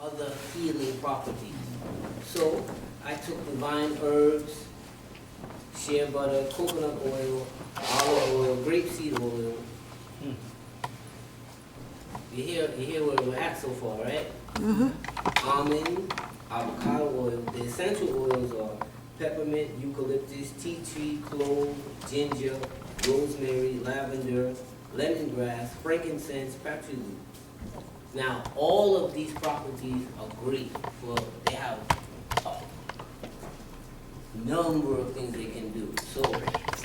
other healing properties. So I took divine herbs, shea butter, coconut oil, olive oil, grapeseed oil. You hear where we're at so far, right? Almond, avocado oil. The essential oils are peppermint, eucalyptus, tea tree, clove, ginger, rosemary, lavender, lemongrass, frankincense, patchouli. Now, all of these properties are great for, they have a number of things they can do. So,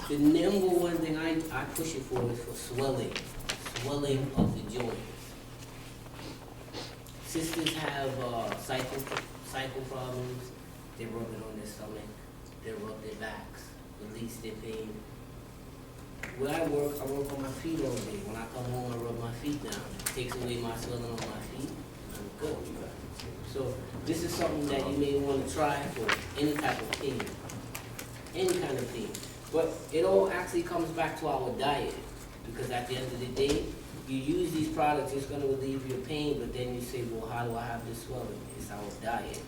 the number one thing I push it for is for swelling of the joints. Sisters have cycle problems, they rub it on their stomach, they rub their backs, release their pain. Where I work on my feet all day. When I come home, I rub my feet down. It takes away my swelling on my feet, I'm good. So this is something that you may want to try for any type of pain, any kind of pain. But it all actually comes back to our diet, because at the end of the day, you use these products, it's going to relieve your pain, but then you say, well, how do I have this swelling? It's our diet.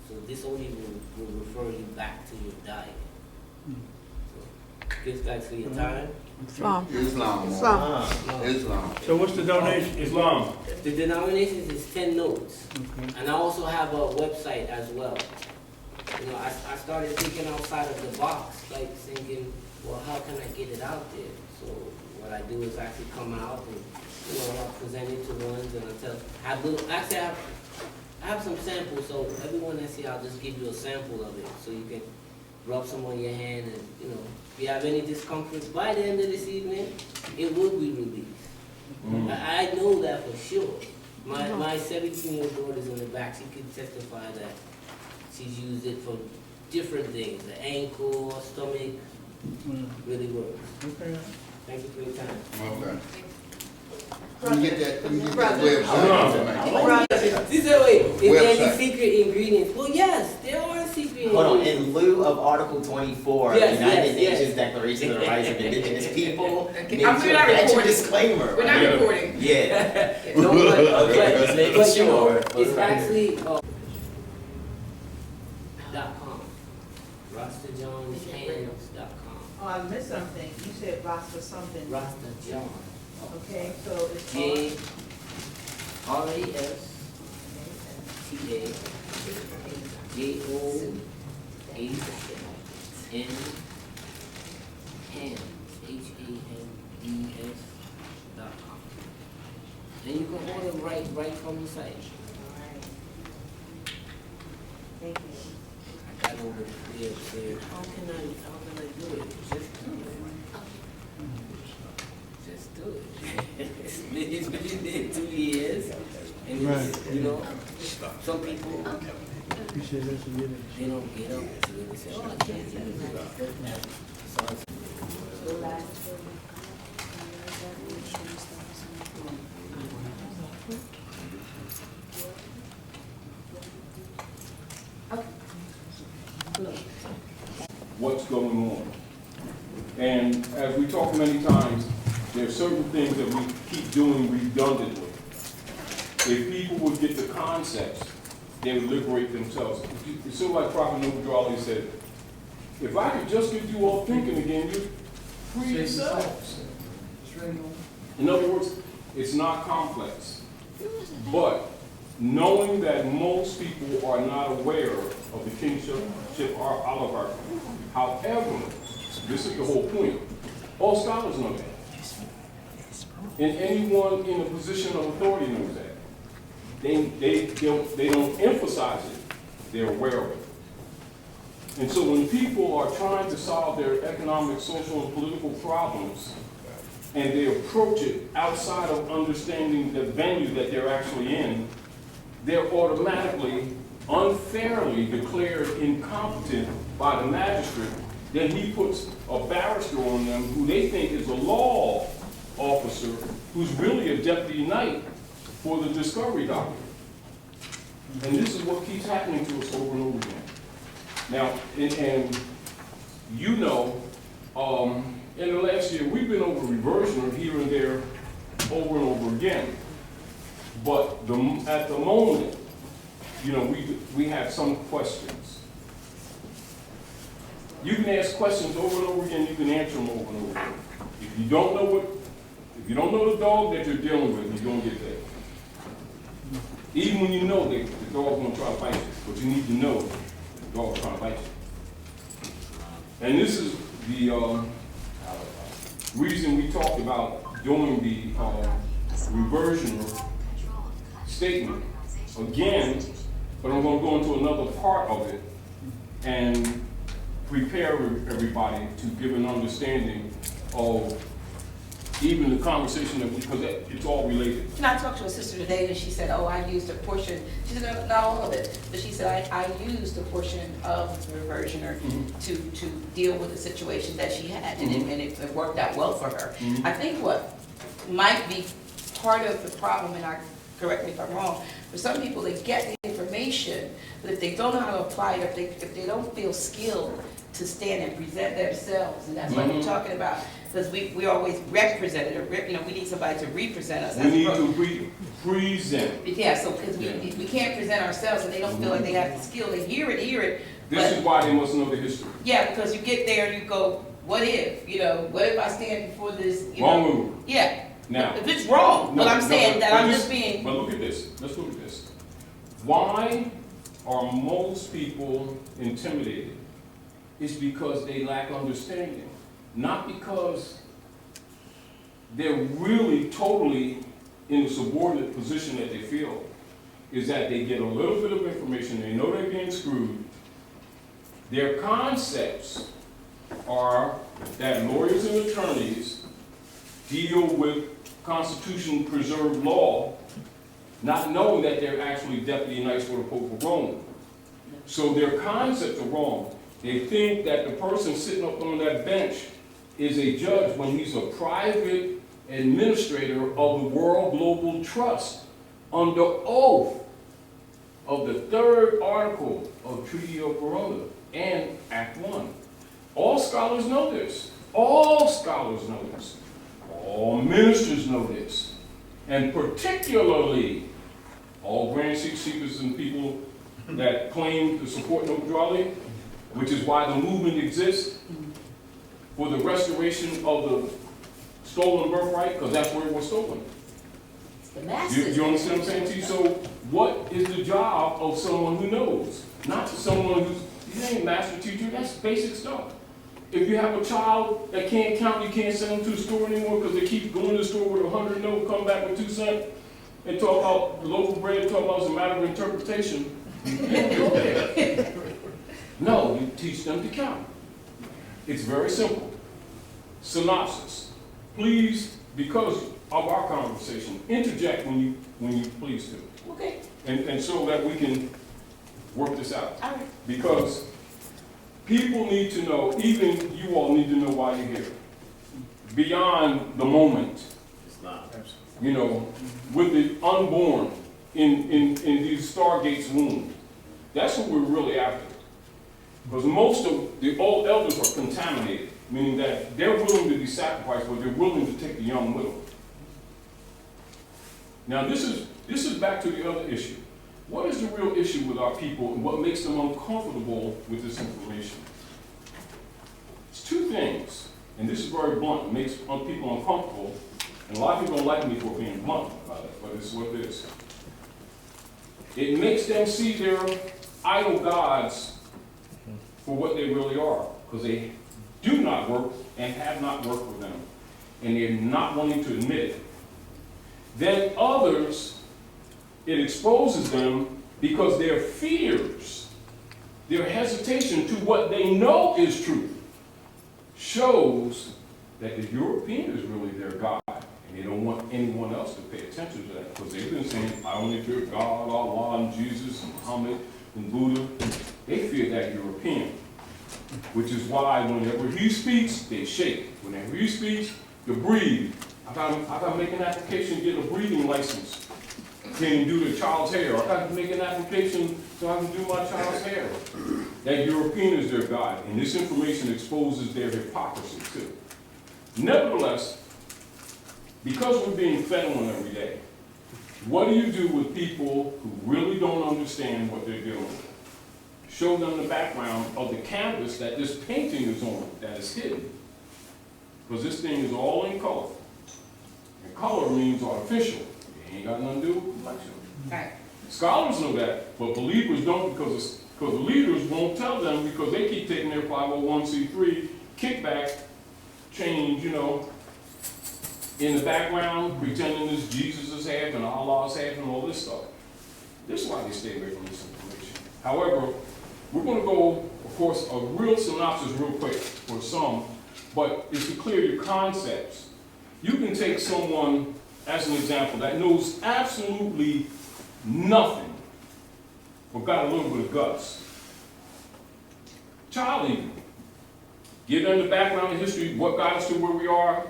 So this only will refer you back to your diet. Give thanks for your time. Islam. So what's the donation? Islam. The denomination is 10 notes. Okay. And I also have a website as well. You know, I started thinking outside of the box, like thinking, well, how can I get it out there? So what I do is actually come out and, you know, I'll present it to ones and I have some samples, so everyone that's here, I'll just give you a sample of it so you can rub some on your hand and, you know, if you have any discomfort, by the end of this evening, it will be released. I know that for sure. My 17-year-old daughter's in the back, she can testify that she's used it for different things, the ankle, stomach, really works. Okay. Thank you for your time. Okay. Can you get that website? She said, wait, is there any Website. secret ingredients? Well, yes, there are secret Hold on, ingredients. in lieu of Article 24 of Yes, the United yes. Nations Declaration of the Rights of Indigenous People, make I'm sure not that's your recording. disclaimer. We're not Yeah. recording. Yeah. No, Okay, just making but you know, sure. it's actually .com. RastaJohnsHands.com. Oh, I missed something. You said Rasta something. Rasta John. Okay, so it's J R A S T A J O H N Hands HANDES.com. And you can order right from the site. Thank you. I got over here saying, how can I do it? Just do it. Just do it. It's been there 2 years, and it's, you know, some people, You said that's a good they don't get up to it. They say, oh, I can't do it. So it's what's going on. And as we talked many times, there are certain things that we keep doing redundantly. If people would get the concepts, they would liberate themselves. It's sort of like Prophet Nobudrali said, if I could just get you all thinking again, you'd free yourselves. In other words, it's not complex. But knowing that most people are not aware of the kingship of Oliver, however, this is the whole point. All scholars know that. And anyone in a position of authority knows that. They don't emphasize it. They're aware of it. And so when people are trying to solve their economic, social, and political problems, and they approach it outside of understanding the venue that they're actually in, they're automatically, unfairly declared incompetent by the magistrate. Then he puts a barrister on them who they think is a law officer who's really a deputy knight for the discovery doctrine. And this is what keeps happening to us over and over again. Now, and you know, in the last year, we've been over reversion here and there over and over again. But at the moment, you know, we have some questions. You can ask questions over and over again, you can answer them over and over again. If you don't know the dog that you're dealing with, you're gonna get that. Even when you know that the dog's gonna try to bite you, but you need to know the dog's trying to bite you. And this is the reason we talked about doing the reversion statement again, but I'm gonna go into another part of it and prepare everybody to give an understanding of even the conversation that because it's all related. And I talked to a sister today and she said, oh, I used a portion, she said, not all of it, but she said, I used a portion of the reversioner to deal with the situation that she had, and it worked out well for her. I think what might be part of the problem, and correct me if I'm wrong, for some people, they get the information, but if they don't know how to apply it, if they don't feel skilled to stand and present themselves, and that's what we're talking about. Because we always represented, or you know, we need somebody to represent us. We need to present. Yeah, so because we can't present ourselves and they don't feel like they have the skill, they hear it. This is why they must know the history. Yeah, because you get there and you go, what if, you know, what if I stand before this, you Wrong know? move. Yeah. Now. If it's wrong, but I'm saying that I'm just being. But look at this, let's look at this. Why are most people intimidated? It's because they lack understanding. Not because they're really totally in a subordinate position that they feel, is that they get a little bit of information, they know they're being screwed. Their concepts are that lawyers and attorneys deal with Constitution-preserved law, not knowing that they're actually deputy knights for the Pope of Rome. So their concepts are wrong. They think that the person sitting up on that bench is a judge when he's a private administrator of the World Global Trust under oath of the 3rd article of Treaty of Verona and Act 1. All scholars know this. All scholars know this. All ministers know this. And particularly all grand seekers and people that claim to support neutrality, which is why the movement exists for the restoration of the stolen birthright, because that's where it was stolen. The masses. You understand what I'm saying to you? So what is the job of someone who knows? Not someone who's, you ain't master teacher, that's basic stuff. If you have a child that can't count, you can't send them to the store anymore because they keep going to the store with 100 note, come back with 2 cents, and talk about loaf of bread, talk about it's a matter of interpretation. You can't go there. No, you teach them to count. It's very simple. Synopsis. Please, because of our conversation, interject when you please do. Okay. And so that we can work this out. All right. Because people need to know, even you all need to know why you're here. Beyond the moment. You know, with the unborn in these stargates womb. That's what we're really after. Because most of the old elders are contaminated, meaning that they're willing to be sacrificed, but they're willing to take the young widow. Now this is back to the other issue. What is the real issue with our people and what makes them uncomfortable with this information? It's 2 things, and this is very blunt. It makes people uncomfortable, and a lot of people don't like me for being blunt about it, but it's what it is. It makes them see their idol gods for what they really are, because they do not work and have not worked with them, and they're not wanting to admit it. Then others, it exposes them because their fears, their hesitation to what they know is truth, shows that the European is really their God, and they don't want anyone else to pay attention to that, because they've been saying, I only fear God, Allah, and Jesus, and Muhammad, and Buddha. They fear that European, which is why whenever he speaks, they shake. Whenever he speaks, they breathe. I gotta make an application to get a breathing license. Can do the child's hair. I gotta make an application so I can do my child's hair. That European is their God, and this information exposes their hypocrisy too. Nevertheless, because we're being fed on every day, What do you do with people who really don't understand what they're doing? Show them the background of the canvas that this painting is on, that is hidden. Because this thing is all in color. And color means artificial. It ain't got nothing to do with complexion. Right. Scholars know that, but believers don't because the leaders won't tell them because they keep taking their 501c3 kickback change, in the background, pretending this Jesus is half and Allah is half and all this stuff. This is why they stay away from this information. However, we're going to go, of course, a real synopsis real quick for some, but it's to clear your concepts. You can take someone, as an example, that knows absolutely nothing, but got a little bit of guts. Child even. Give them the background and history, what got us to where we are.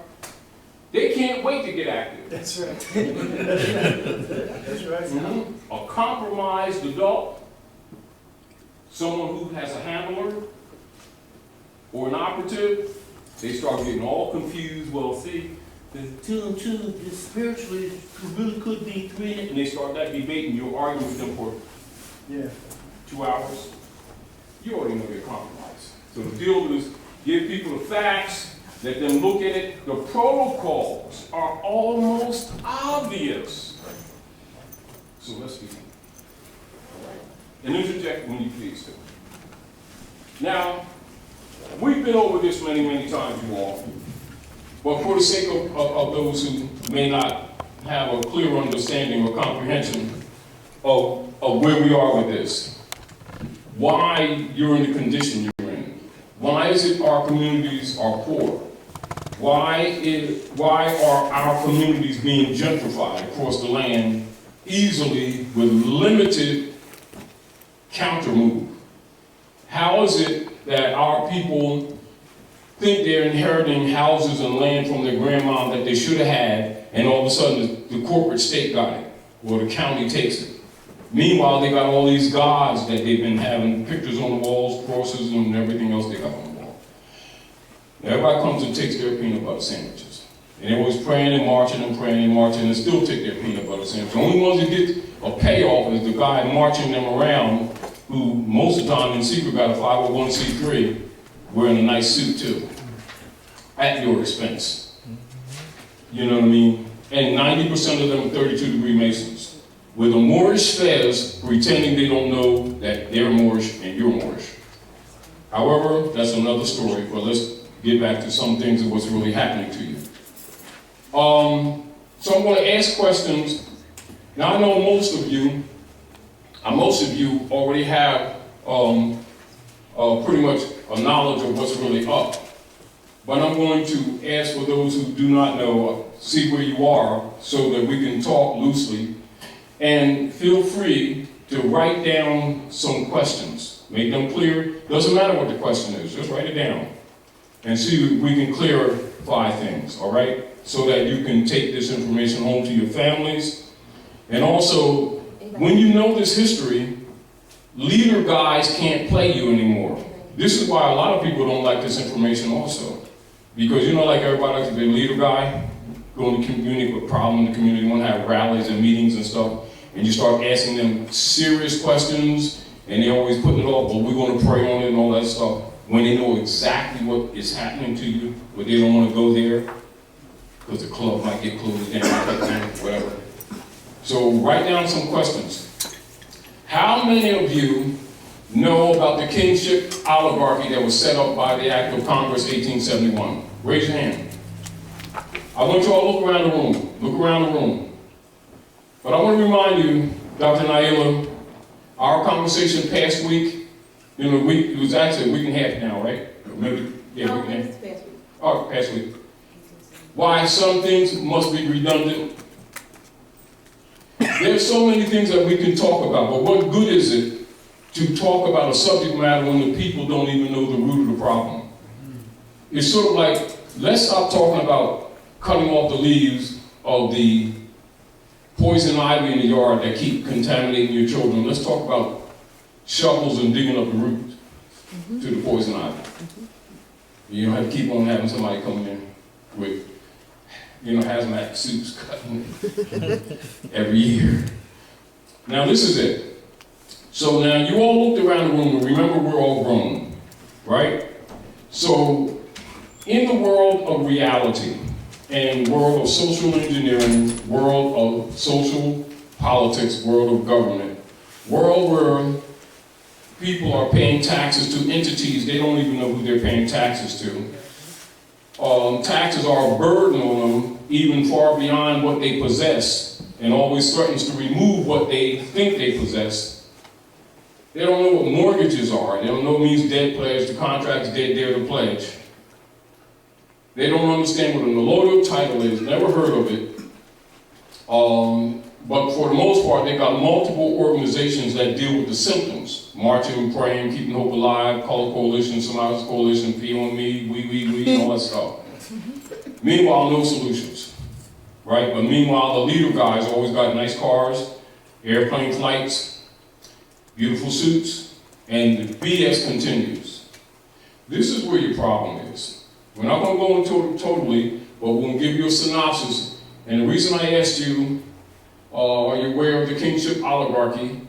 They can't wait to get active. That's right. That's right. Mm-hmm. A compromised adult, someone who has a handler, or an operative, they start getting all confused. Well, see, the 2 and 2 is spiritually really could be 3, and they start that debate, and you're arguing with them for 2 hours. You already know they're compromised. So the deal is give people the facts. Let them look at it. The protocols are almost obvious. So let's begin. And interject when you please do. Now, we've been over this many, many times, you all. But for the sake of those who may not have a clear understanding or comprehension of where we are with this, why you're in the condition you're in, why is it our communities are poor? Why are our communities being gentrified across the land easily with limited counter-move? How is it that our people think they're inheriting houses and land from their grandma that they should have had, and all of a sudden the corporate state got it, or the county takes it? Meanwhile, they got all these gods that they've been having pictures on the walls, crosses, and everything else they got on the wall. Everybody comes and takes their peanut butter sandwiches. And they're always praying and marching and still take their peanut butter sandwiches. The only ones that get a payoff is the guy marching them around, who most of the time in secret got a 501c3, wearing a nice suit too, at your expense. You know what I mean? And 90% of them are 32-degree Masons, with a Moorish fez pretending they don't know that they're Moorish and you're Moorish. However, that's another story, but let's get back to some things of what's really happening to you. So I'm going to ask questions. Now I know most of you already have pretty much a knowledge of what's really up. But I'm going to ask for those who do not know, see where you are so that we can talk loosely. And feel free to write down some questions. Make them clear. Doesn't matter what the question is, just write it down. And see if we can clarify things, all right? So that you can take this information home to your families. And also, when you know this history, leader guys can't play you anymore. This is why a lot of people don't like this information also. Because like everybody likes to be a leader guy, go in the community with a problem in the community, want to have rallies and meetings and stuff, and you start asking them serious questions, and they're always putting it off, but we're going to pray on it and all that stuff, when they know exactly what is happening to you, but they don't want to go there, because the club might get closed down, whatever. So write down some questions. How many of you know about the kingship oligarchy that was set up by the Act of Congress 1871? Raise your hand. I want you all to look around the room. Look around the room. But I want to remind you, Dr. Naila, our conversation past week, it was actually a week and a half now, right? Maybe, yeah, week and a half. Past week. Oh, past week. Why some things must be redundant. There's so many things that we can talk about, but what good is it to talk about a subject matter when the people don't even know the root of the problem? It's sort of like, let's stop talking about cutting off the leaves of the poison ivy in the yard that keep contaminating your children. Let's talk about shovels and digging up the root to the poison ivy. You don't have to keep on having somebody come in with hazmat suits cutting every year. Now this is it. So now you all looked around the room, and remember we're all grown, right? So in the world of reality, and world of social engineering, world of social politics, world of government, world where people are paying taxes to entities they don't even know who they're paying taxes to. Taxes are a burden on them, even far beyond what they possess, and always threatens to remove what they think they possess. They don't know what mortgages are. They don't know what it means dead pledge, the contract's dead, dare to pledge. They don't understand what a notarial title is, never heard of it. But for the most part, they got multiple organizations that deal with the symptoms. Marching, praying, keeping hope alive, Color Coalition, Somali's Coalition, P on me, we, all that stuff. Meanwhile, no solutions, right? But meanwhile, the leader guys always got nice cars, airplane flights, beautiful suits, and the BS continues. This is where your problem is. We're not going to go into it totally, but we're going to give you a synopsis. And the reason I asked you, are you aware of the kingship oligarchy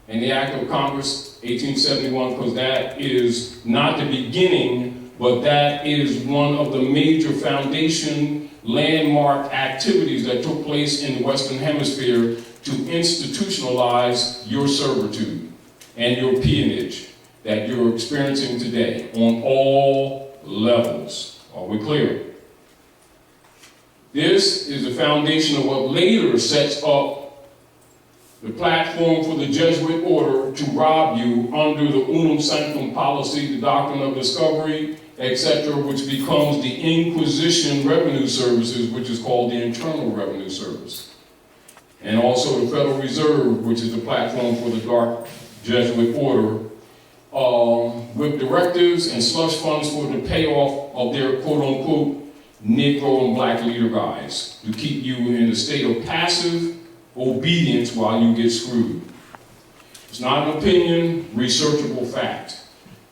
and the Act of Congress 1871? Because that is not the beginning, but that is one of the major foundation landmark activities that took place in the Western Hemisphere to institutionalize your servitude and your peonage that you're experiencing today on all levels. Are we clear? This is the foundation of what later sets up the platform for the Jesuit order to rob you under the unum sanctum policy, the doctrine of discovery, etc., which becomes the Inquisition Revenue Services, which is called the Internal Revenue Service. And also the Federal Reserve, which is the platform for the dark Jesuit order, with directives and slush funds for the payoff of their quote-unquote Negro and black leader guys to keep you in a state of passive obedience while you get screwed. It's not an opinion, researchable fact.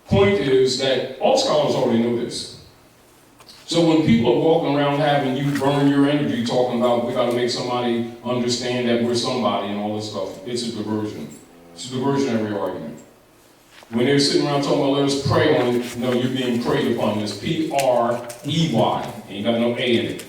Point is that all scholars already know this. So when people are walking around having you burn your energy talking about we got to make somebody understand that we're somebody and all this stuff, it's a diversion. It's a diversionary argument. When they're sitting around talking about let us pray on it, no, you're being preyed upon. It's P-R-E-Y, and you got no A in it.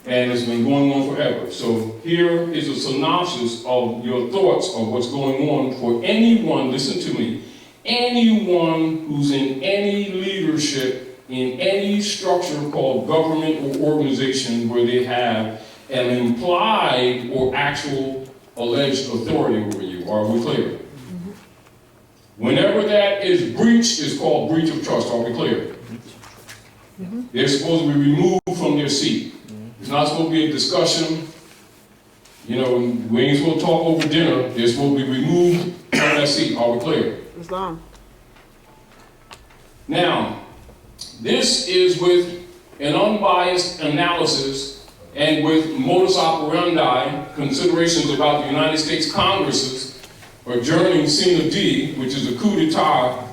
And it's been going on forever. So here is a synopsis of your thoughts of what's going on for anyone, listen to me, anyone who's in any leadership in any structure called government or organization where they have an implied or actual alleged authority over you. Are we clear? Whenever that is breached, it's called breach of trust. Are we clear? They're supposed to be removed from their seat. It's not supposed to be a discussion. You know, we ain't supposed to talk over dinner. They're supposed to be removed from that seat. Are we clear? Islam. Now, this is with an unbiased analysis and with modus operandi considerations about the United States Congress's adjourning Sina D, which is a coup d'etat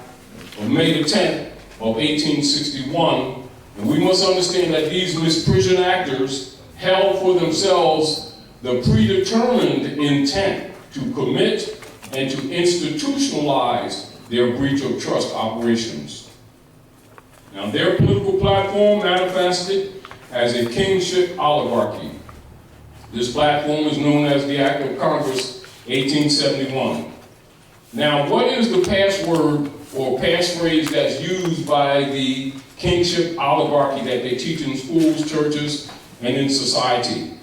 of May the 10th of 1861. And we must understand that these misprision actors held for themselves the predetermined intent to commit and to institutionalize their breach of trust operations. Now, their political platform manifested as a kingship oligarchy. This platform is known as the Act of Congress 1871. Now, what is the password or passphrase that's used by the kingship oligarchy that they teach in schools, churches, and in society?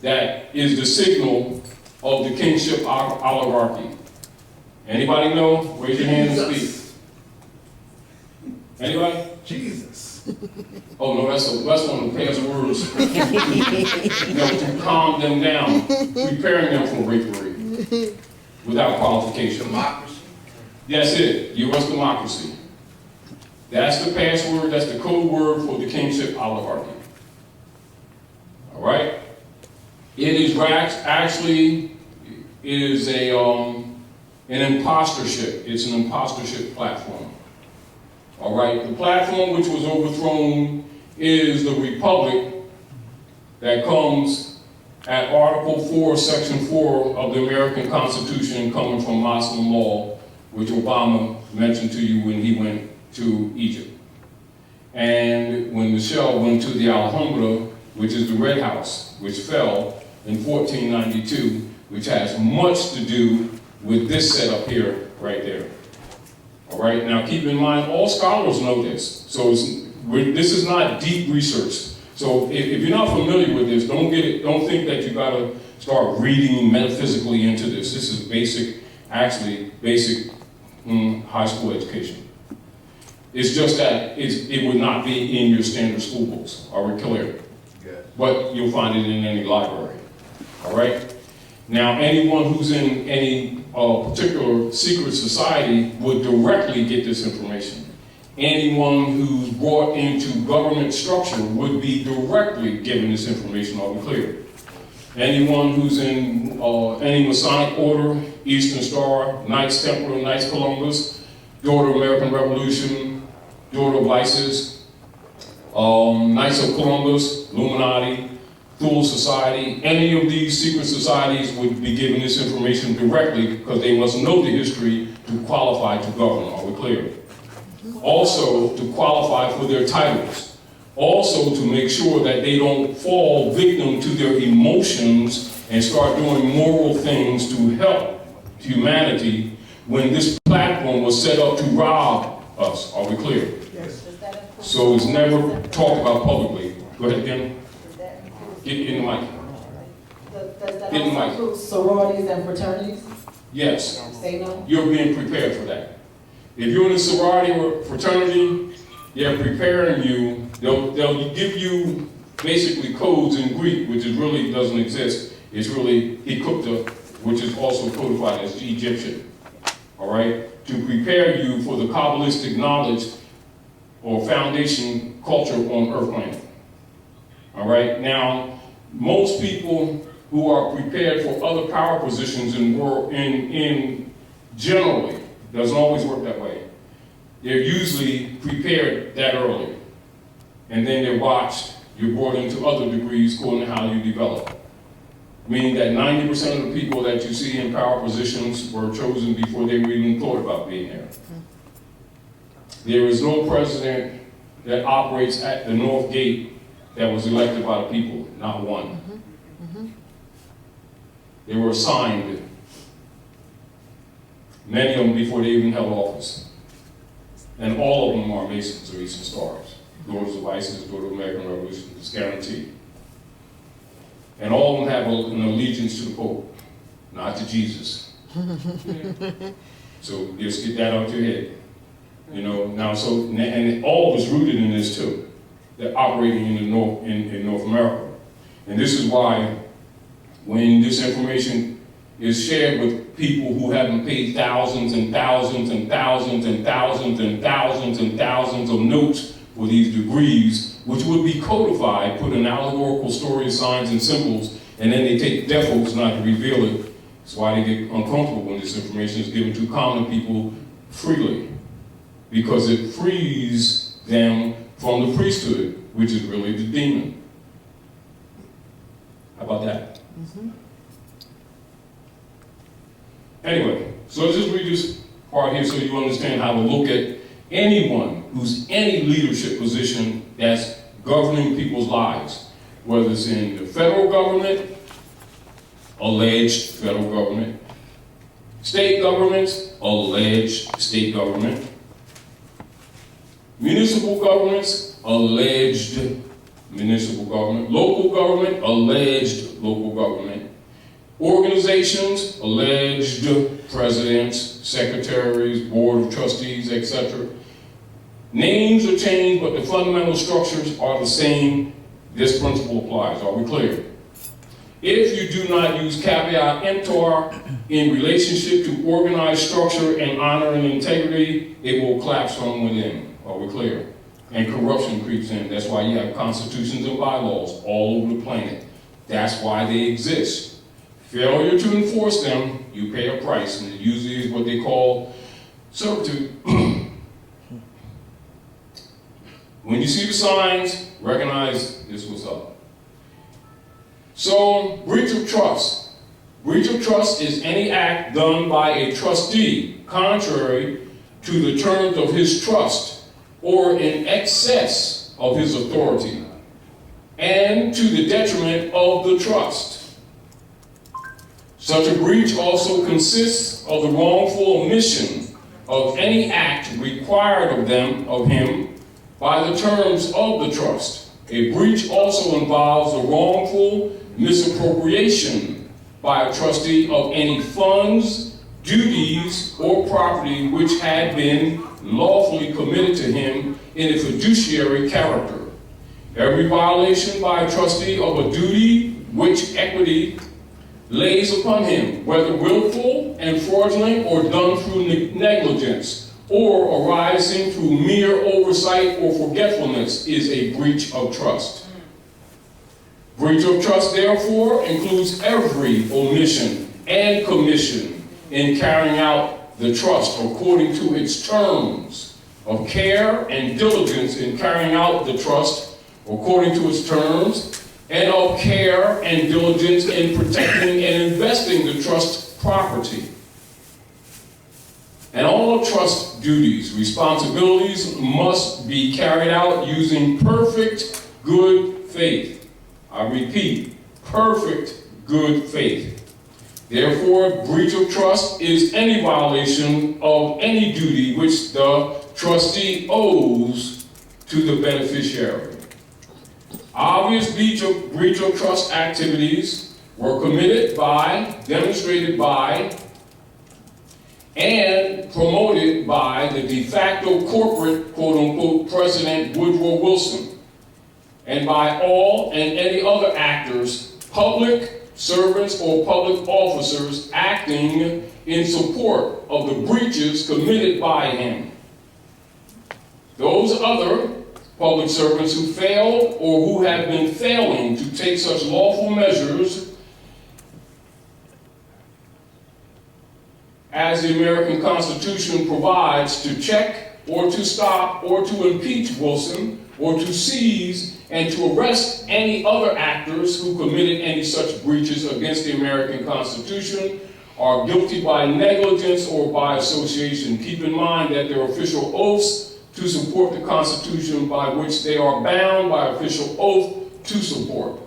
That is the signal of the kingship oligarchy. Anybody know? Raise your hand and speak. Anybody? Jesus. Oh no, that's one of the passwords. To calm them down, preparing them for rapery without qualification. Democracy. That's it, U.S. democracy. That's the password, that's the code word for the kingship oligarchy. All right? It is actually is an impostorship. It's an impostorship platform. All right? The platform which was overthrown is the republic that comes at Article 4, Section 4 of the American Constitution, coming from Muslim law, which Obama mentioned to you when he went to Egypt. And when Michelle went to the Alhambra, which is the Red House, which fell in 1492, which has much to do with this setup here, right there. All right, now keep in mind, all scholars know this. So this is not deep research. So if you're not familiar with this, don't think that you gotta start reading metaphysically into this. This is basic high school education. It's just that it would not be in your standard school books. Are we clear? Yes. But you'll find it in any library. All right? Now, anyone who's in any particular secret society would directly get this information. Anyone who's brought into government structure would be directly given this information. Are we clear? Anyone who's in any Masonic order, Eastern Star, Knights Templar, Knights Columbus, Daughter of American Revolution, Daughter of ISIS, Knights of Columbus, Illuminati, Thule Society, any of these secret societies would be given this information directly because they must know the history to qualify to govern. Are we clear? Also, to qualify for their titles. Also, to make sure that they don't fall victim to their emotions and start doing moral things to help humanity when this platform was set up to rob us. Are we clear? Yes. So it's never talked about publicly. Go ahead again. Get in the mic. Does that Get in the also mic. include sororities and fraternities? Yes. Say no? You're being prepared for that. If you're in a sorority or fraternity, they're preparing you. They'll give you basically codes in Greek, which is really doesn't exist. It's really Hikupta, which is also codified as Egyptian. All right? To prepare you for the Kabbalistic knowledge or foundation culture on Earth planet. All right? Now, most people who are prepared for other power positions in generally, doesn't always work that way. They're usually prepared that early. And then they're watched, you're brought into other degrees according to how you develop. Meaning that 90% of the people that you see in power positions were chosen before they even thought about being there. There is no president that operates at the North Gate that was elected by the people, not one. They were assigned, many of them before they even held office. And all of them are Masons or Eastern Stars. Daughters of ISIS, Daughter of American Revolution, it's guaranteed. And all of them have an allegiance to the Pope, not to Jesus. So just get that out your head. You know, now and all of us rooted in this too. They're operating in North America. And this is why when this information is shared with people who haven't paid thousands and thousands and thousands and thousands and thousands and thousands of notes for these degrees, which would be codified, put in allegorical stories, signs, and symbols, and then they take defaults not to reveal it. That's why they get uncomfortable when this information is given to common people freely, because it frees them from the priesthood, which is really the demon. How about that? Anyway, so let's just read this part here so you understand how to look at anyone who's any leadership position that's governing people's lives, whether it's in the federal government, alleged federal government, state governments, alleged state government, municipal governments, alleged municipal government, local government, alleged local government, organizations, alleged presidents, secretaries, board of trustees, etc. Names are changed, but the fundamental structures are the same. This principle applies. Are we clear? If you do not use caveat emptor in relationship to organized structure and honor and integrity, it will collapse from within. Are we clear? And corruption creeps in. That's why you have constitutions and bylaws all over the planet. That's why they exist. Failure to enforce them, you pay a price, and it usually is what they call servitude. When you see the signs, recognize this was up. So, breach of trust. Breach of trust is any act done by a trustee contrary to the terms of his trust or in excess of his authority and to the detriment of the trust. Such a breach also consists of the wrongful omission of any act required of him by the terms of the trust. A breach also involves the wrongful misappropriation by a trustee of any funds, duties, or property which had been lawfully committed to him in a fiduciary character. Every violation by a trustee of a duty which equity lays upon him, whether willful and fraudulent or done through negligence or arising through mere oversight or forgetfulness, is a breach of trust. Breach of trust, therefore, includes every omission and commission in carrying out the trust according to its terms of care and diligence in carrying out the trust according to its terms, and of care and diligence in protecting and investing the trust property. And all trust duties, responsibilities must be carried out using perfect good faith. I repeat, perfect good faith. Therefore, breach of trust is any violation of any duty which the trustee owes to the beneficiary. Obvious breach of trust activities were committed by, demonstrated by, and promoted by the de facto corporate, quote-unquote, President Woodrow Wilson, and by all and any other actors, public servants or public officers acting in support of the breaches committed by him. Those other public servants who failed or who have been failing to take such lawful measures as the American Constitution provides to check or to stop or to impeach Wilson or to seize and to arrest any other actors who committed any such breaches against the American Constitution are guilty by negligence or by association. Keep in mind that their official oaths to support the Constitution by which they are bound by official oath to support.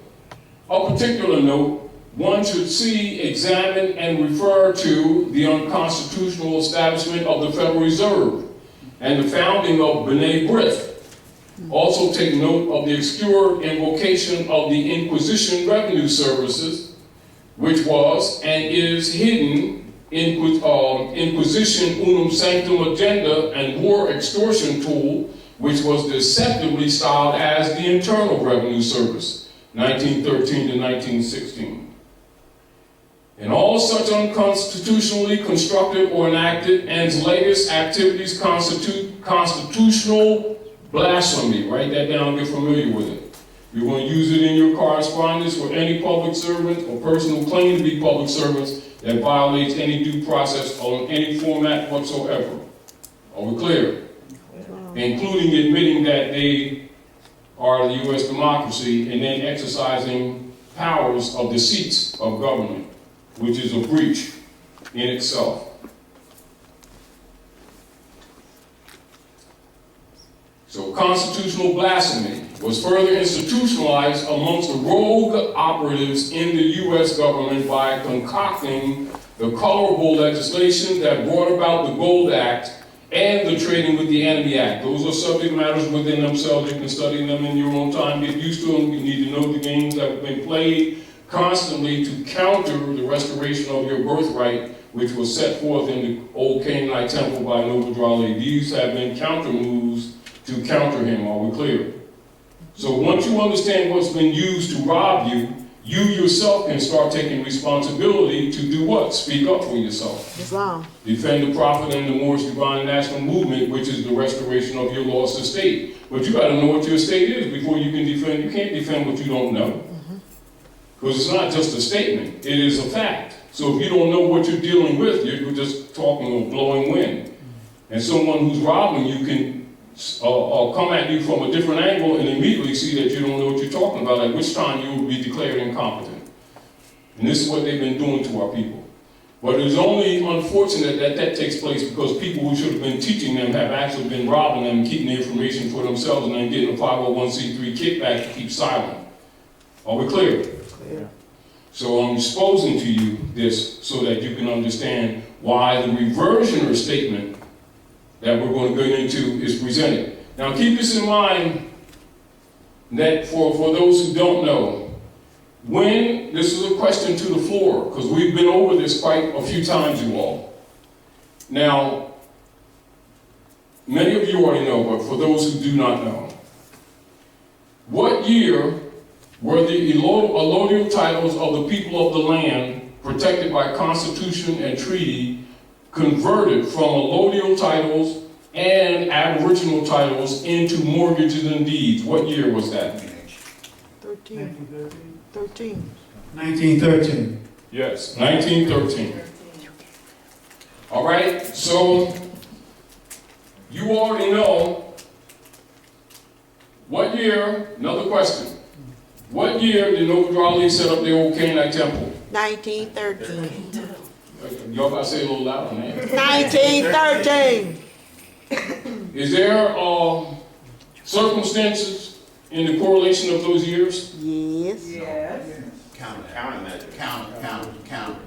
Of particular note, one should see, examine, and refer to the unconstitutional establishment of the Federal Reserve and the founding of B'nai B'rith. Also take note of the obscure invocation of the Inquisition Revenue Services, which was and is hidden Inquisition Unum Sanctum Agenda and war extortion tool, which was deceptively styled as the Internal Revenue Service, 1913 to 1916. And all such unconstitutionally constructed or enacted and latest activities constitute constitutional blasphemy. Write that down, get familiar with it. You're going to use it in your correspondence with any public servant or person who claims to be public servants that violates any due process or in any format whatsoever. Are we clear? Including admitting that they are the U.S. democracy and then exercising powers of the seats of government, which is a breach in itself. So constitutional blasphemy was further institutionalized amongst the rogue operatives in the U.S. government by concocting the colorable legislation that brought about the Gold Act and the Trading with the Enemy Act. Those are subject matters within themselves. You can study them in your own time, get used to them. You need to know the games that have been played constantly to counter the restoration of your birthright, which was set forth in the old Canaanite temple by Novadrale. These have been counter moves to counter him. Are we clear? So once you understand what's been used to rob you, you yourself can start taking responsibility to do what? Speak up for yourself. Islam. Defend the Prophet and the Moorish Divine National Movement, which is the restoration of your lost estate. But you got to know what your estate is before you can defend. You can't defend what you don't know. Because it's not just a statement, it is a fact. So if you don't know what you're dealing with, you're just talking or blowing wind. And someone who's robbing you can come at you from a different angle and immediately see that you don't know what you're talking about, at which time you will be declared incompetent. And this is what they've been doing to our people. But it's only unfortunate that that takes place because people who should have been teaching them have actually been robbing them and keeping the information for themselves and then getting a 501c3 kickback to keep silent. Are we clear? Clear. So I'm exposing to you this so that you can understand why the reversioner statement that we're going to go into is presented. Now keep this in mind that for those who don't know, when, this is a question to the floor, because we've been over this quite a few times, you all. Now, many of you already know, but for those who do not know, what year were the allodial titles of the people of the land, protected by Constitution and treaty, converted from allodial titles and aboriginal titles into mortgages and deeds? What year was that? 1913. Yes, 1913. All right, so you already know what year, another question. What year did Noble Ali set up the old Canaanite temple? 1913. Y'all gotta say it a little louder, man. 1913. Is there circumstances in the correlation of those years? Yes. Yes. Count.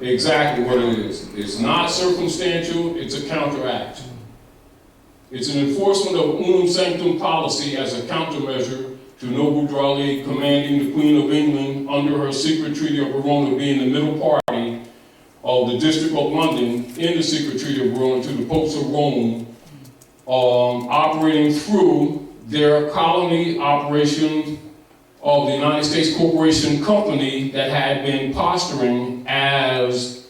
Exactly what it is. It's not circumstantial, it's a counteract. It's an enforcement of unum sanctum policy as a countermeasure to Noble Drali commanding the Queen of England under her secret treaty of Verona being the middle party of the District of London in the secret treaty of Verona to the popes of Rome, operating through their colony operation of the United States Corporation Company that had been posturing as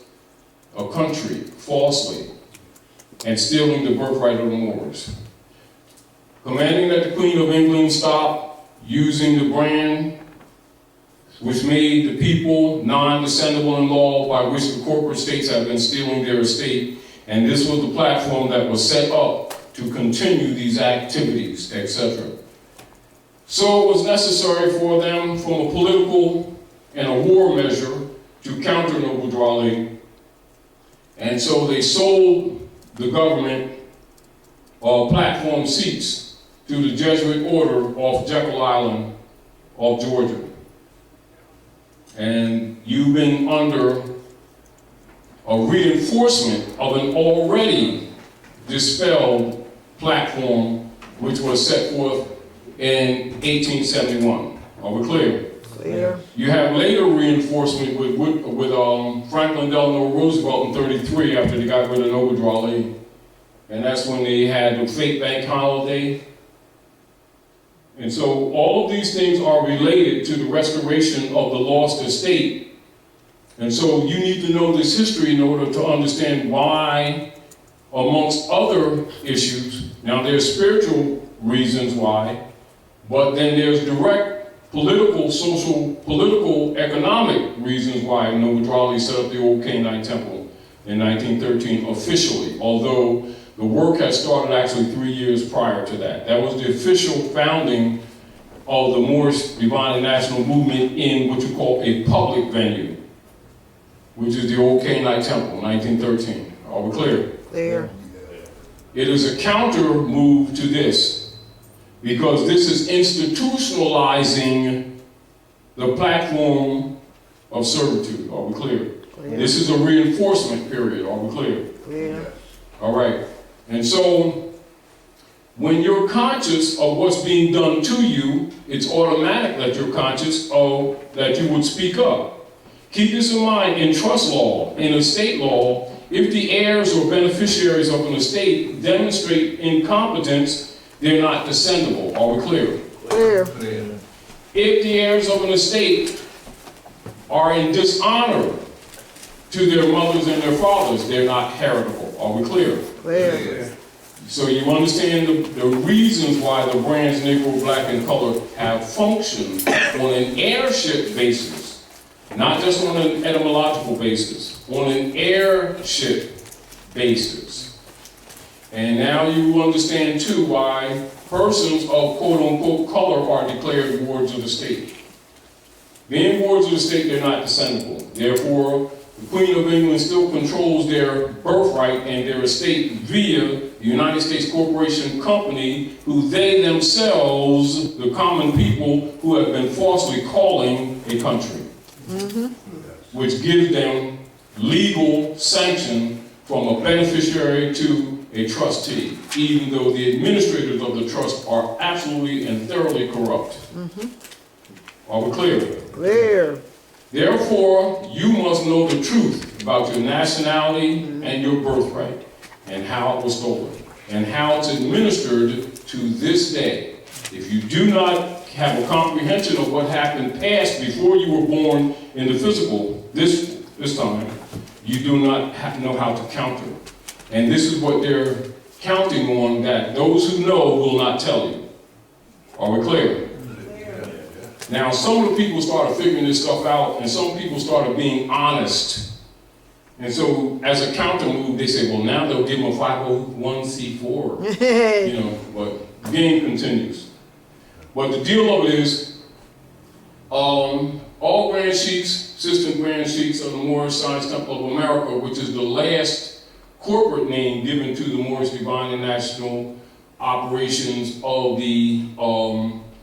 a country falsely and stealing the birthright of the Moors. Commanding that the Queen of England stop using the brand which made the people non-descendable in law by which the corporate states have been stealing their estate, and this was the platform that was set up to continue these activities, etc. So it was necessary for them from a political and a war measure to counter Noble Drali, and so they sold the government platform seats to the Jesuit order off Jekyll Island of Georgia. And you've been under a reinforcement of an already dispelled platform which was set forth in 1871. Are we clear? Clear. You have later reinforcement with Franklin Delano Roosevelt in 33 after they got rid of Noble Drali. And that's when they had the fake bank holiday. And so all of these things are related to the restoration of the lost estate. And so you need to know this history in order to understand why, amongst other issues, now there's spiritual reasons why, but then there's direct political, social, political, economic reasons why Noble Drali set up the old Canaanite temple in 1913 officially, although the work had started actually 3 years prior to that. That was the official founding of the Moorish Divine and National Movement in what you call a public venue, which is the old Canaanite temple, 1913. Are we clear? Clear. It is a counter move to this, because this is institutionalizing the platform of servitude. Are we clear? Clear. This is a reinforcement period. Are we clear? Clear. All right. And so, when you're conscious of what's being done to you, it's automatic that you're conscious of that you would speak up. Keep this in mind in trust law, in estate law, if the heirs or beneficiaries of an estate demonstrate incompetence, they're not descendable. Are we clear? Clear. If the heirs of an estate are in dishonor to their mothers and their fathers, they're not heritable. Are we clear? Clear. So you understand the reasons why the brands Negro, Black, and Color have functioned on an heirship basis, not just on an etymological basis, on an heirship basis. And now you understand too why persons of quote-unquote color are declared wards of the state. Being wards of the state, they're not descendable. Therefore, the Queen of England still controls their birthright and their estate via the United States Corporation Company, who they themselves, the common people, who have been falsely calling a country, which gives them legal sanction from a beneficiary to a trustee, even though the administrators of the trust are absolutely and thoroughly corrupt. Are we clear? Clear. Therefore, you must know the truth about your nationality and your birthright, and how it was stolen, and how it's administered to this day. If you do not have a comprehension of what happened past before you were born in the physical, this time, you do not know how to counter. And this is what they're counting on, that those who know will not tell you. Are we clear? Now, some of the people started figuring this stuff out, and some people started being honest. And so, as a counter move, they say, well, now they'll give them a 501c4. You know, but the game continues. But the deal of it is, all grand chiefs, assistant grand chiefs of the Moorish Science Temple of America, which is the last corporate name given to the Moorish Divine and National operations of the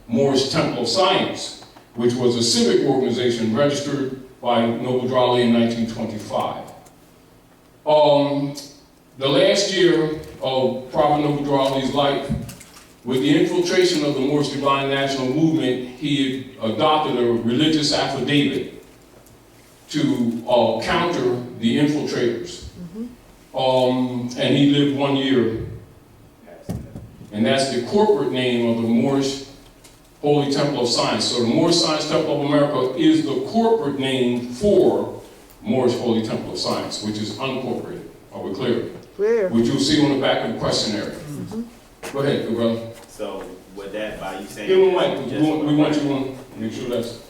Moorish Temple of Science, which was a civic organization registered by Noble Drali in 1925. The last year of Prophet Noble Drali's life, with the infiltration of the Moorish Divine National Movement, he adopted a religious affidavit to counter the infiltrators. And he lived 1 year. And that's the corporate name of the Moorish Holy Temple of Science. So the Moorish Science Temple of America is the corporate name for Moorish Holy Temple of Science, which is uncorporated. Are we clear? Clear. Which you'll see on the back of the questionnaire. Go ahead, good brother. So with that, by you saying, Give him a mic. We want you to make sure that's.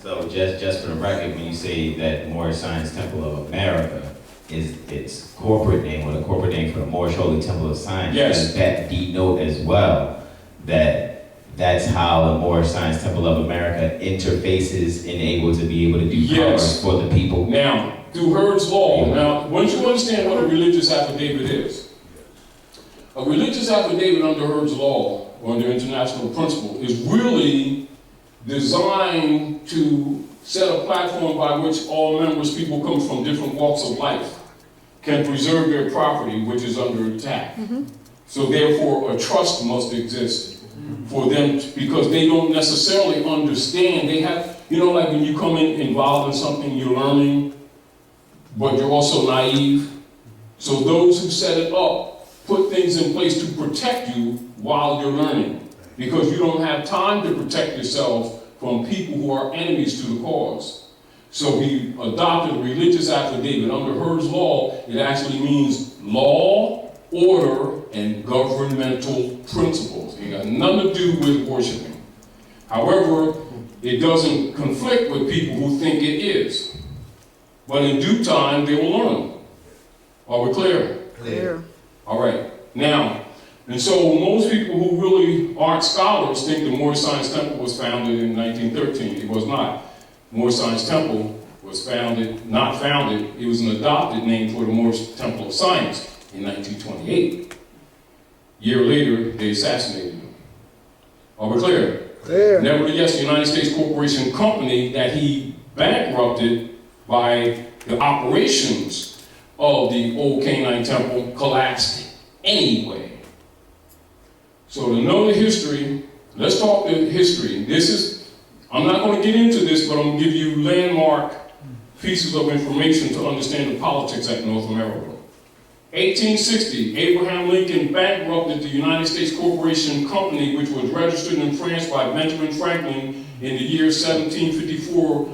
So just for the record, when you say that Moorish Science Temple of America is its corporate name, or the corporate name for the Moorish Holy Temple of Science, Yes. does that denote as well that that's how the Moorish Science Temple of America interfaces and able to be able to do Yes. commerce for the people? Now, through Heard's Law, now, once you understand what a religious affidavit is, a religious affidavit under Heard's Law, or under international principle, is really designed to set a platform by which all members, people come from different walks of life, can preserve their property, which is under attack. So therefore, a trust must exist for them, because they don't necessarily understand. They have, you know, like when you come involved in something, you're learning, but you're also naive. So those who set it up put things in place to protect you while you're learning, because you don't have time to protect yourself from people who are enemies to the cause. So he adopted a religious affidavit. Under Heard's Law, it actually means law, order, and governmental principles. It got nothing to do with worshiping. However, it doesn't conflict with people who think it is. But in due time, they will learn. Are we clear? Clear. All right. Now, and so most people who really aren't scholars think the Moorish Science Temple was founded in 1913. It was not. Moorish Science Temple was not founded, it was an adopted name for the Moorish Temple of Science in 1928. A year later, they assassinated him. Are we clear? Clear. Nevertheless, the United States Corporation Company that he bankrupted by the operations of the old Canine Temple collapsed anyway. So to know the history, let's talk the history. I'm not going to get into this, but I'm going to give you landmark pieces of information to understand the politics at North America. 1860, Abraham Lincoln bankrupted the United States Corporation Company, which was registered in France by Benjamin Franklin in the year 1754,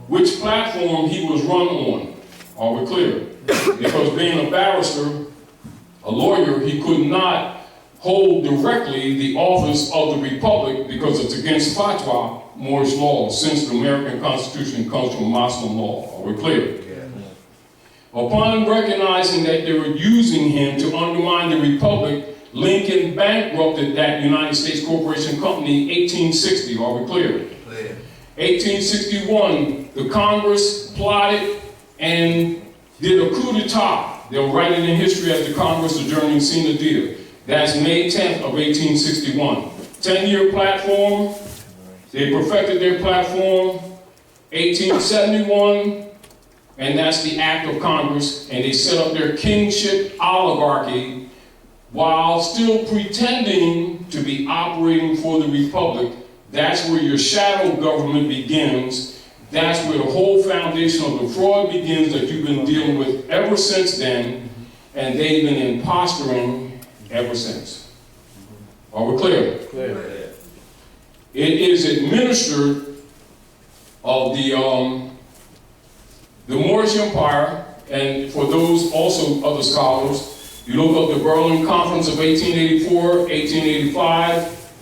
which platform he was run on. Are we clear? Because being a barrister, a lawyer, he could not hold directly the office of the Republic because it's against fatwa, Moorish law, since the American Constitution comes from Muslim law. Are we clear? Upon recognizing that they were using him to undermine the Republic, Lincoln bankrupted that United States Corporation Company in 1860. Are we clear? Clear. 1861, the Congress plotted and did a coup d'etat. They'll write it in history as the Congress adjourning sine die. That's May 10th of 1861. 10-year platform. They perfected their platform. 1871, and that's the act of Congress, and they set up their kingship oligarchy while still pretending to be operating for the republic. That's where your shadow government begins. That's where the whole foundation of the fraud begins that you've been dealing with ever since then, and they've been imposturing ever since. Are we clear? Clear. It is administered of the Moorish Empire, and for those also other scholars, you look up the Berlin Conference of 1884, 1885,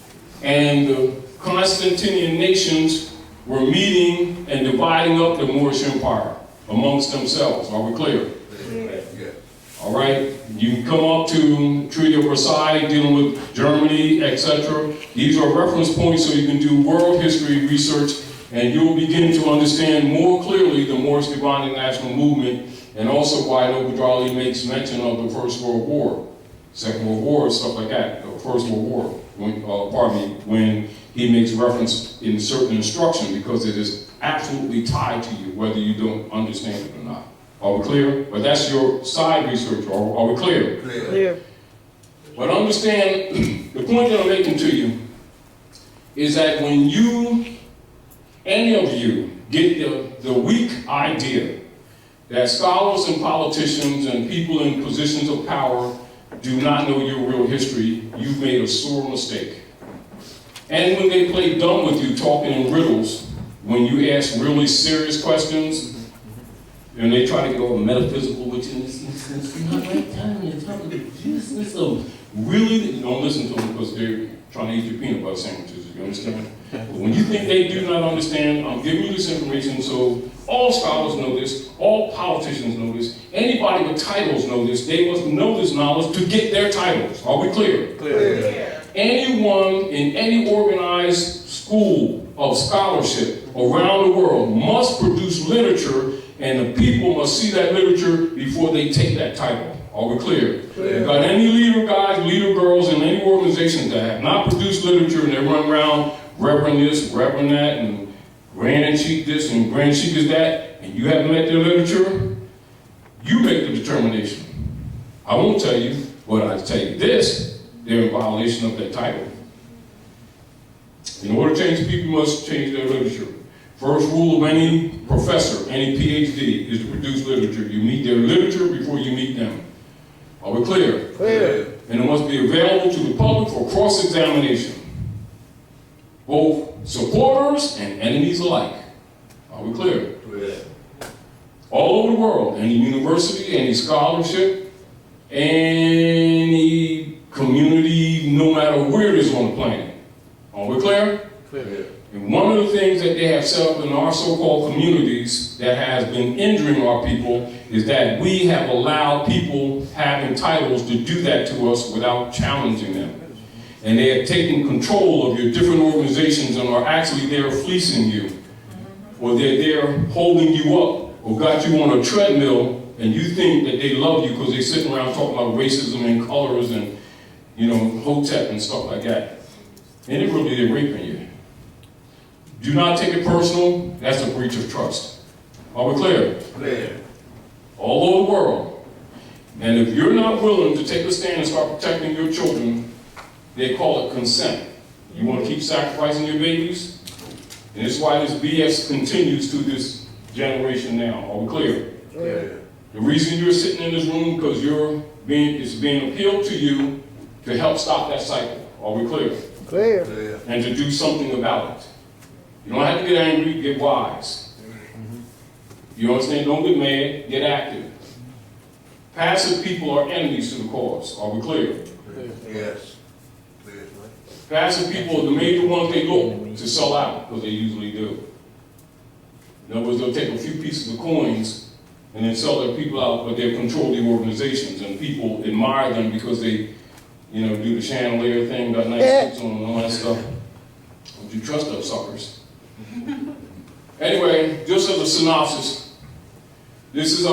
and the Constantinian nations were meeting and dividing up the Moorish Empire amongst themselves. Are we clear? Yeah. All right, you can come up to Treaty of Versailles dealing with Germany, etc. These are reference points so you can do world history research, and you'll begin to understand more clearly the Moorish Dividing National Movement, and also why Nobudrali makes mention of the First World War, Second World War, stuff like that, the First World War, when he makes reference in certain instruction, because it is absolutely tied to you, whether you don't understand it or not. Are we clear? But that's your side research. Are we clear? Clear. But understand, the point that I'm making to you is that when you, any of you, get the weak idea that scholars and politicians and people in positions of power do not know your real history, you've made a sore mistake. And when they play dumb with you, talking in riddles, when you ask really serious questions, and they try to go metaphysical with you, it's not right time, you're talking to Jesus. So really, don't listen to them because they're trying to eat your peanut butter sandwiches, you understand? But when you think they do not understand, I'm giving you this information so all scholars know this, all politicians know this, anybody with titles know this, they must know this knowledge to get their titles. Are we clear? Clear. Anyone in any organized school of scholarship around the world must produce literature, and the people must see that literature before they take that title. Are we clear? Clear. You've got any leader guys, leader girls in any organization that have not produced literature and they run around reverend this, reverend that, and grand and chief this and grand chief is that, and you haven't met their literature, you make the determination. I won't tell you, but I tell you this, they're in violation of that title. In order to change people, you must change their literature. First rule of any professor, any PhD, is to produce literature. You meet their literature before you meet them. Are we clear? Clear. And it must be available to the public for cross-examination, both supporters and enemies alike. Are we clear? All over the world, any university, any scholarship, any community, no matter where it is on the planet. Are we clear? Clear. And one of the things that they have set up in our so-called communities that has been injuring our people is that we have allowed people having titles to do that to us without challenging them. And they have taken control of your different organizations and are actually there fleecing you. Or they're there holding you up or got you on a treadmill and you think that they love you because they're sitting around talking about racism and colors and, Hotep and stuff like that. And it really, they're raping you. Do not take it personal. That's a breach of trust. Are we clear? Clear. All over the world. And if you're not willing to take a stand and start protecting your children, they call it consent. You want to keep sacrificing your babies? And this is why this BS continues to this generation now. Are we clear? Clear. The reason you're sitting in this room because it's being appealed to you to help stop that cycle. Are we clear? Clear. Clear. And to do something about it. You don't have to get angry, get wise. You understand? Don't get mad, get active. Passive people are enemies to the cause. Are we clear? Yes. Clear. Passive people are the major ones they look to sell out, because they usually do. In other words, they'll take a few pieces of coins and then sell their people out, but they control the organizations, and people admire them because they, do the chandelier thing, got nice suits on and all that stuff. Would you trust those suckers? Anyway, just as a synopsis, this is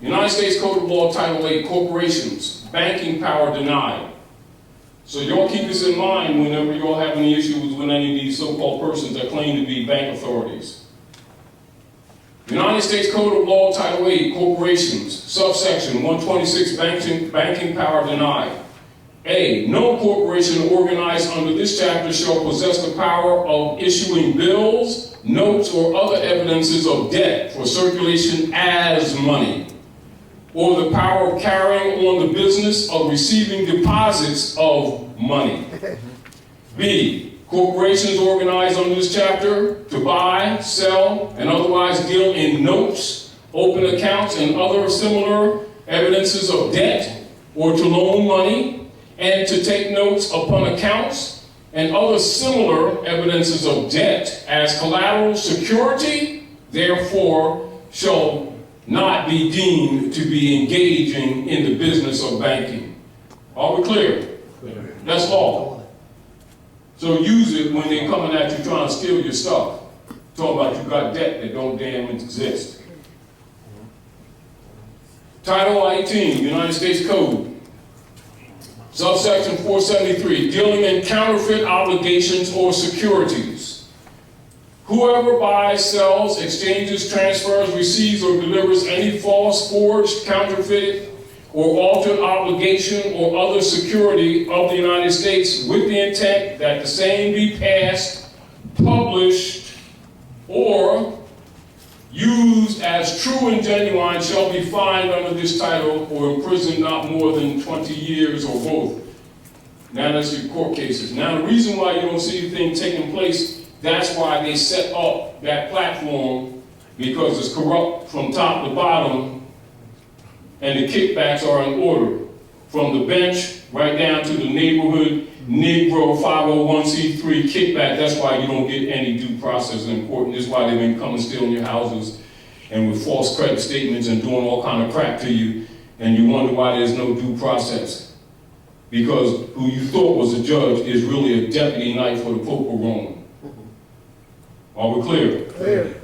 United States Code of Law, Title 8, Corporations, Banking Power Denied. So y'all keep this in mind whenever y'all have any issues with any of these so-called persons that claim to be bank authorities. United States Code of Law, Title 8, Corporations, subsection 126, Banking Power Denied. A, no corporation organized under this chapter shall possess the power of issuing bills, notes, or other evidences of debt for circulation as money, or the power of carrying on the business of receiving deposits of money. B, corporations organized under this chapter to buy, sell, and otherwise deal in notes, open accounts, and other similar evidences of debt, or to loan money, and to take notes upon accounts and other similar evidences of debt as collateral security, therefore shall not be deemed to be engaging in the business of banking. Are we clear? That's law. So use it when they're coming at you trying to steal your stuff. Talking about you got debt that don't damn exist. Title 18, United States Code. Subsection 473, dealing in counterfeit obligations or securities. Whoever buys, sells, exchanges, transfers, receives, or delivers any false, forged, counterfeited, or altered obligation or other security of the United States with the intent that the same be passed, published, or used as true and genuine shall be fined under this title or imprisoned not more than 20 years or both. Now that's your court cases. Now the reason why you don't see anything taking place, that's why they set up that platform, because it's corrupt from top to bottom and the kickbacks are in order. From the bench right down to the neighborhood Negro 501c3 kickback. That's why you don't get any due process in court. And this is why they've been coming stealing your houses and with false credit statements and doing all kind of crap to you. And you wonder why there's no due process. Because who you thought was a judge is really a deputy knight for the Pope of Rome. Are we clear? Clear.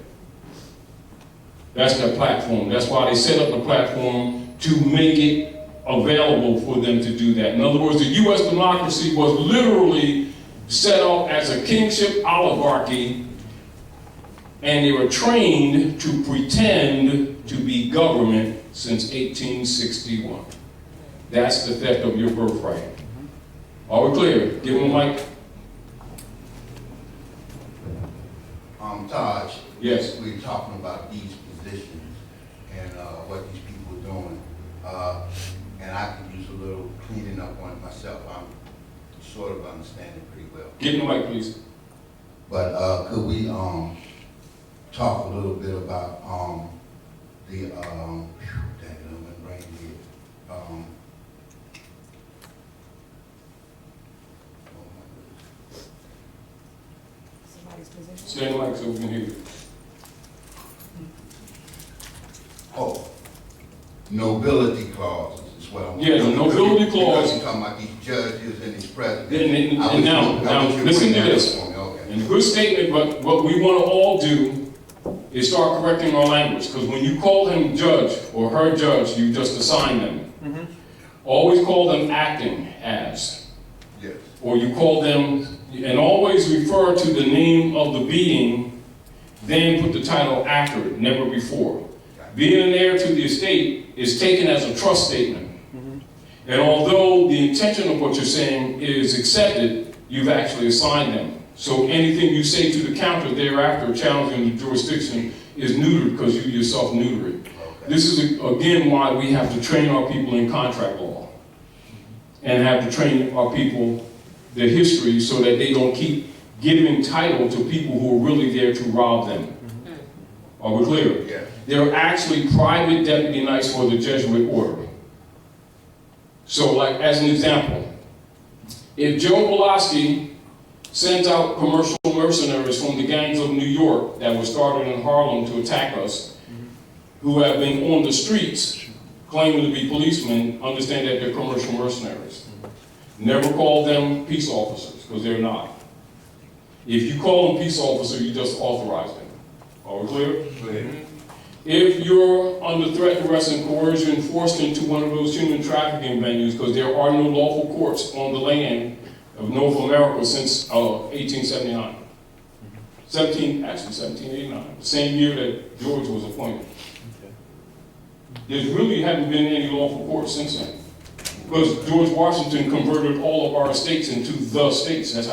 That's their platform. That's why they set up the platform to make it available for them to do that. In other words, the U.S. democracy was literally set up as a kingship oligarchy, and they were trained to pretend to be government since 1861. That's the theft of your birthright. Are we clear? Give them a mic. Taj. Yes. We're talking about these positions and what these people are doing. And I can use a little cleaning up on it myself. I'm sort of understanding pretty well. Get in the mic, please. But could we talk a little bit about the Somebody's position. Stay in the mic so we can hear you. oh, nobility clauses is what I'm. Yeah, the nobility clause. Because you're talking about these judges and these presidents. And now, listen to this. Okay. And a good statement, but what we want to all do is start correcting our language. Because when you call him judge or her judge, you just assign them. Always call them acting as. Yes. Or you call them, and always refer to the name of the being, then put the title after it, never before. Being an heir to the estate is taken as a trust statement. And although the intention of what you're saying is accepted, you've actually assigned them. So anything you say to the counter thereafter challenging the jurisdiction is neutered because you yourself neuter it. This is, again, why we have to train our people in contract law and have to train our people their history so that they don't keep giving title to people who are really there to rob them. Are we clear? Yeah. They're actually private deputy knights for the Jesuit order. So, like, as an example, if Joe Pulaski sends out commercial mercenaries from the gangs of New York that were started in Harlem to attack us, who have been on the streets claiming to be policemen, understand that they're commercial mercenaries. Never call them peace officers, because they're not. If you call them peace officer, you just authorize them. Are we clear? If you're under threat, arrest, and coercion, forced into one of those human trafficking venues, because there are no lawful courts on the land of North America since 1879. 1789, the same year that George was appointed. There really haven't been any lawful courts since then. Because George Washington converted all of our estates into the states. That's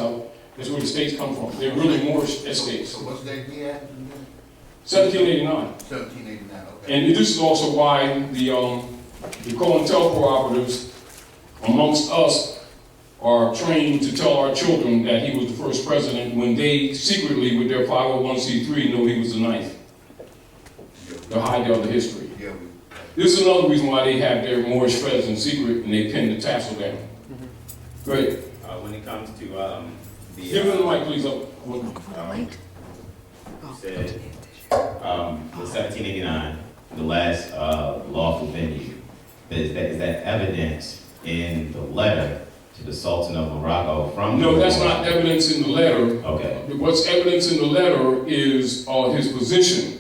where the states come from. They're really Moorish estates. So what's that year? 1789. 1789, okay. And this is also why the COINTEL cooperatives amongst us are trained to tell our children that he was the first president when they secretly, with their 501c3, know he was the ninth. To hide the other history. Yeah, This is another reason why they have their Moorish fez in secret and they pin the tassel down. Great. When it comes to Give them the mic, please. you said The 1789, the last lawful venue, is that evidence in the letter to the Sultan of Morocco from? No, that's not evidence in the letter. Okay. What's evidence in the letter is his position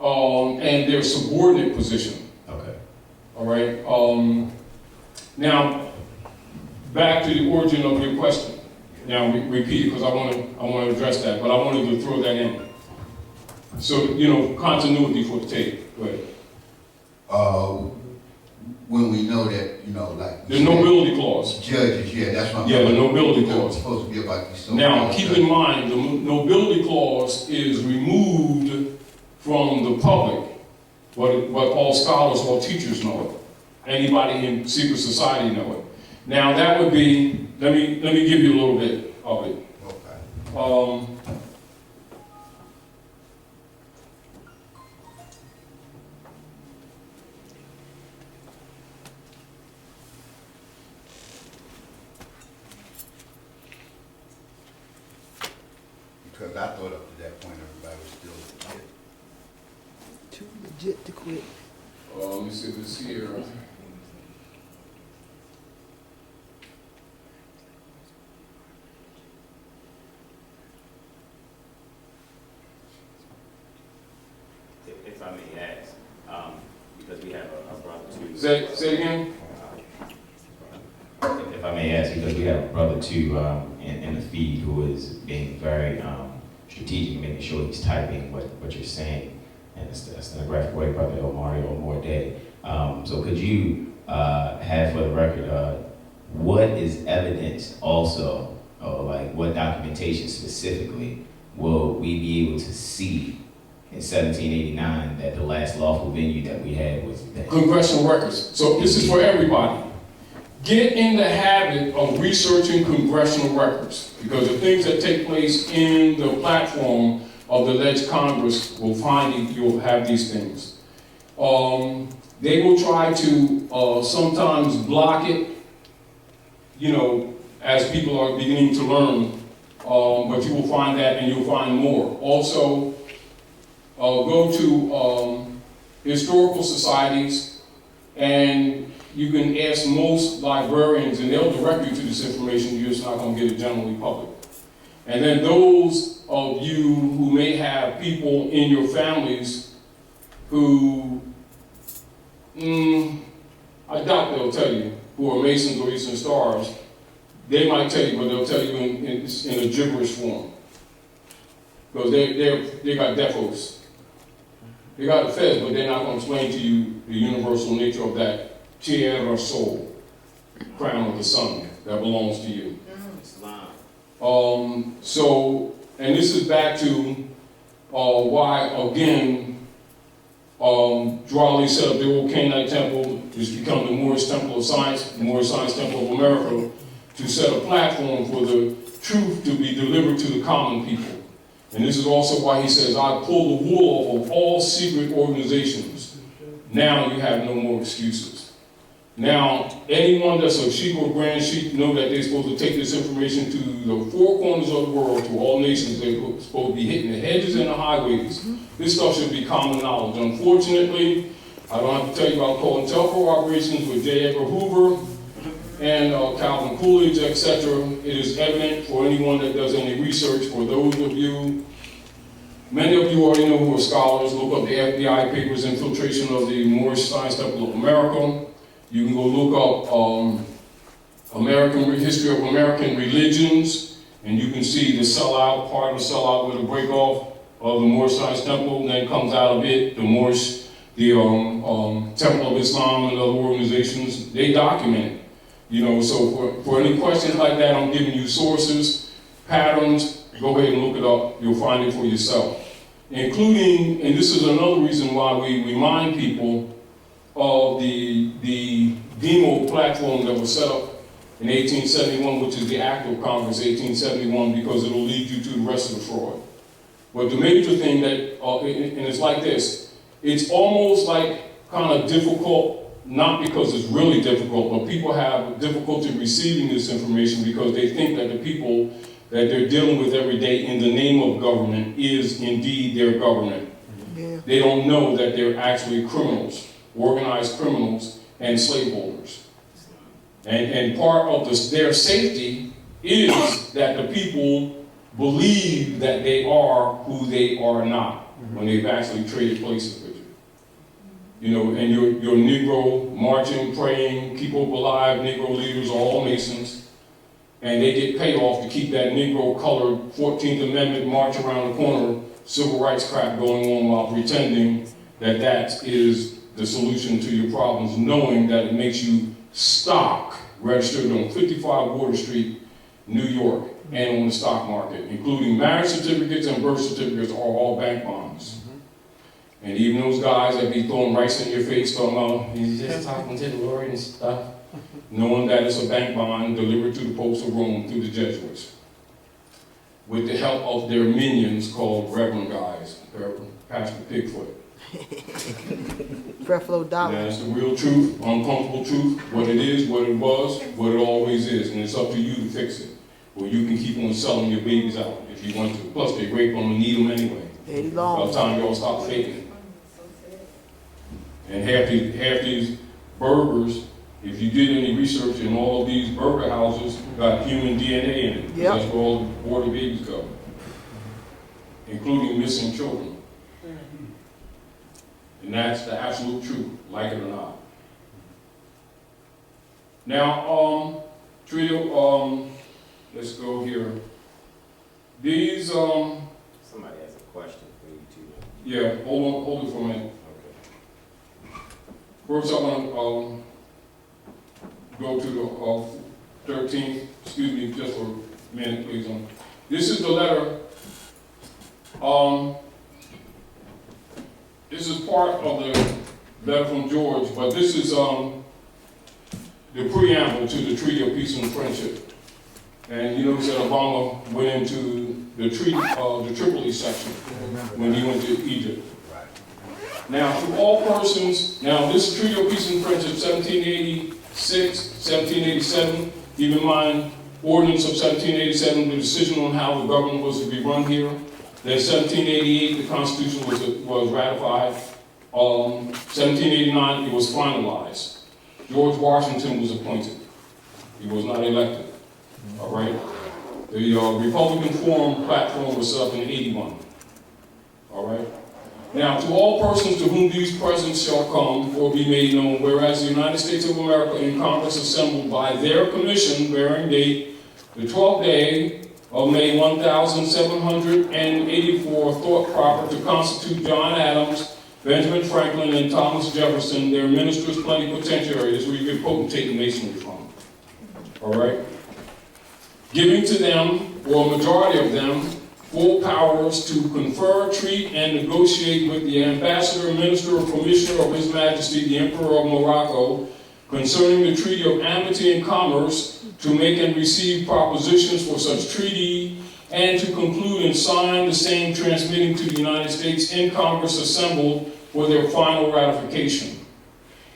and their subordinate position. Okay. All right. Now, back to the origin of your question. Now, repeat it because I want to address that, but I wanted to throw that in. So, continuity for the tape. Go ahead. When we know that, like. The nobility clause. Judges, yeah, that's what I'm. Yeah, the nobility clause. It's supposed to be about these. Now, keep in mind, the nobility clause is removed from the public, what all scholars, all teachers know it. Anybody in secret society know it. Now, that would be, let me give you a little bit of it. Okay. Because I thought up to that point, everybody was still legit. Too legit to quit. Let me see this here. if I may ask, because we have a brother too. Say it again? If I may ask, because we have a brother too in the feed who is being very strategic, making sure he's typing what you're saying. And it's in a graphic way, Brother Mario More Day. So could you have for the record, what is evidence also, or like what documentation specifically will we be able to see in 1789 that the last lawful venue that we had was that? Congressional records. So this is for everybody. Get in the habit of researching congressional records, because the things that take place in the platform of the alleged Congress will find you'll have these things. They will try to sometimes block it, as people are beginning to learn, but you will find that and you'll find more. Also, go to historical societies, and you can ask most librarians, and they'll direct you to this information. You're just not going to get it generally public. And then those of you who may have people in your families who, I doubt they'll tell you, who are Masons or Eastern Stars, they might tell you, but they'll tell you in a gibberish form. Because they got defos. They got the fez, but they're not going to explain to you the universal nature of that tierra sol, crown of the sun, that belongs to you. Islam. And this is back to why, again, Drawley set up the old Canaanite temple, it's become the Moorish Temple of Science, the Moorish Science Temple of America, to set a platform for the truth to be delivered to the common people. And this is also why he says, I pull the wool off of all secret organizations. Now you have no more excuses. Now, anyone that's a sheep or grand sheep know that they're supposed to take this information to the four corners of the world, to all nations. They're supposed to be hitting the hedges and the highways. This stuff should be common knowledge. Unfortunately, I don't have to tell you about COINTELPRO operations with J. Edgar Hoover. and Calvin Coolidge, etc. It is evident for anyone that does any research. For those of you, many of you already know who are scholars, look up the FBI papers, Infiltration of the Moorish Science Temple of America. You can go look up history of American religions, and you can see the sellout, part of the sellout with the break off of the Moorish Science Temple, and then comes out of it, the Moorish, the Temple of Islam and other organizations, they document it. You know, so for any questions like that, I'm giving you sources, patterns, go ahead and look it up, you'll find it for yourself. Including, and this is another reason why we remind people of the demo platform that was set up in 1871, which is the Act of Congress 1871, because it'll lead you to the rest of the fraud. But the major thing that, and it's like this, it's almost like kind of difficult, not because it's really difficult, but people have difficulty receiving this information because they think that the people that they're dealing with every day in the name of government is indeed their government. Yeah. They don't know that they're actually criminals, organized criminals, and slaveholders. And part of their safety is that the people believe that they are who they are not when they've actually traded places with you. You know, and your Negro marching, praying, keep hope alive, Negro leaders are all Masons, and they get payoff to keep that Negro-colored 14th Amendment march around the corner, civil rights crap going on while pretending that that is the solution to your problems, knowing that it makes you stock registered on 55 Water Street, New York, and on the stock market, including marriage certificates and birth certificates are all bank bonds. And even those guys that be throwing rice in your face talking about, he's just talking to the Lord and stuff, knowing that it's a bank bond delivered to the popes of Rome through the Jesuits, with the help of their minions called Reverend guys, Pastor Pigfoot. Creflo Dollar. That's the real truth, uncomfortable truth, what it is, what it was, what it always is, and it's up to you to fix it. Or you can keep on selling your babies out if you want to. Plus, they rape them and need them anyway. Eddie By Long. the time y'all stop faking it. And half these burgers, if you did any research in all of these burger houses, got human DNA in it. Yep. That's where all the water babies go, including missing children. And that's the absolute truth, like it or not. Now, Trio, let's go here. These, Somebody has a question for you too. yeah, hold it for a minute. Okay. First, I want to go to the 13th, excuse me, just for a minute, please. This is the letter. This is part of the letter from George, but this is the preamble to the Treaty of Peace and Friendship. And you notice that Obama went into the Tripoli section when he went to Egypt. Now, to all persons, now this Treaty of Peace and Friendship, 1786, 1787, keep in mind, Ordinance of 1787, the decision on how the government was to be run here. Then 1788, the Constitution was ratified. 1789, it was finalized. George Washington was appointed. He was not elected. All right? The Republican Forum platform was set up in 81. All right? Now, to all persons to whom these presents shall come or be made known, whereas the United States of America in Congress assembled by their commission, bearing date the 12th day of May 1784, thought proper to constitute John Adams, Benjamin Franklin, and Thomas Jefferson their ministers plenipotentiary. This is where you get potentate in masonry from. All right? Giving to them, or a majority of them, full powers to confer, treat, and negotiate with the ambassador, minister, or commissioner of His Majesty, the Emperor of Morocco, concerning the treaty of amity and commerce, to make and receive propositions for such treaty, and to conclude and sign the same, transmitting to the United States in Congress assembled for their final ratification.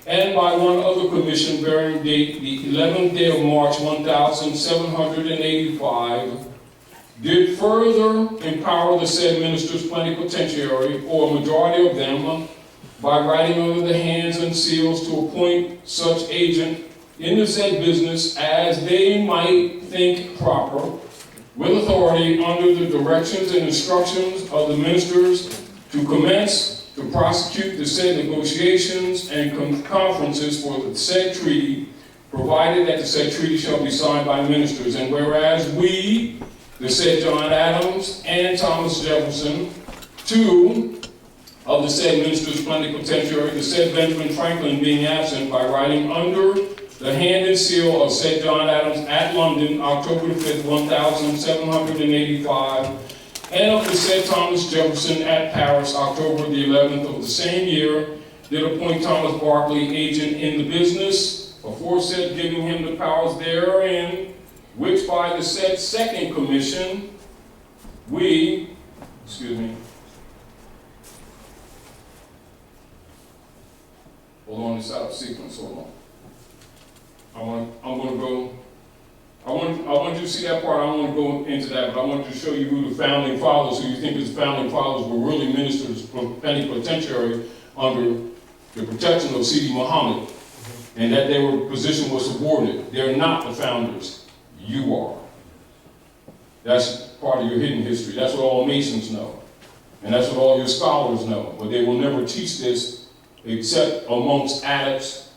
And by one other commission bearing date the 11th day of March 1785, did further empower the said ministers plenipotentiary, or a majority of them, by writing under the hands and seals to appoint such agent in the said business as they might think proper, with authority under the directions and instructions of the ministers to commence to prosecute the said negotiations and conferences for the said treaty, provided that the said treaty shall be signed by ministers. And whereas we, the said John Adams and Thomas Jefferson, two of the said ministers plenipotentiary, the said Benjamin Franklin being absent, by writing under the hand and seal of said John Adams at London, October the 5th, 1785, and of the said Thomas Jefferson at Paris, October the 11th of the same year, did appoint Thomas Barclay agent in the business, aforesaid, giving him the powers therein, which by the said second commission, we, hold on, it's out of sequence, hold on. I want you to see that part. I don't want to go into that, but I want to show you who the founding fathers, who you think is founding fathers, were really ministers plenipotentiary under the protection of Sidi Muhammad, and that their position was subordinate. They're not the founders. You are. That's part of your hidden history. That's what all Masons know. And that's what all your scholars know. But they will never teach this except amongst adepts,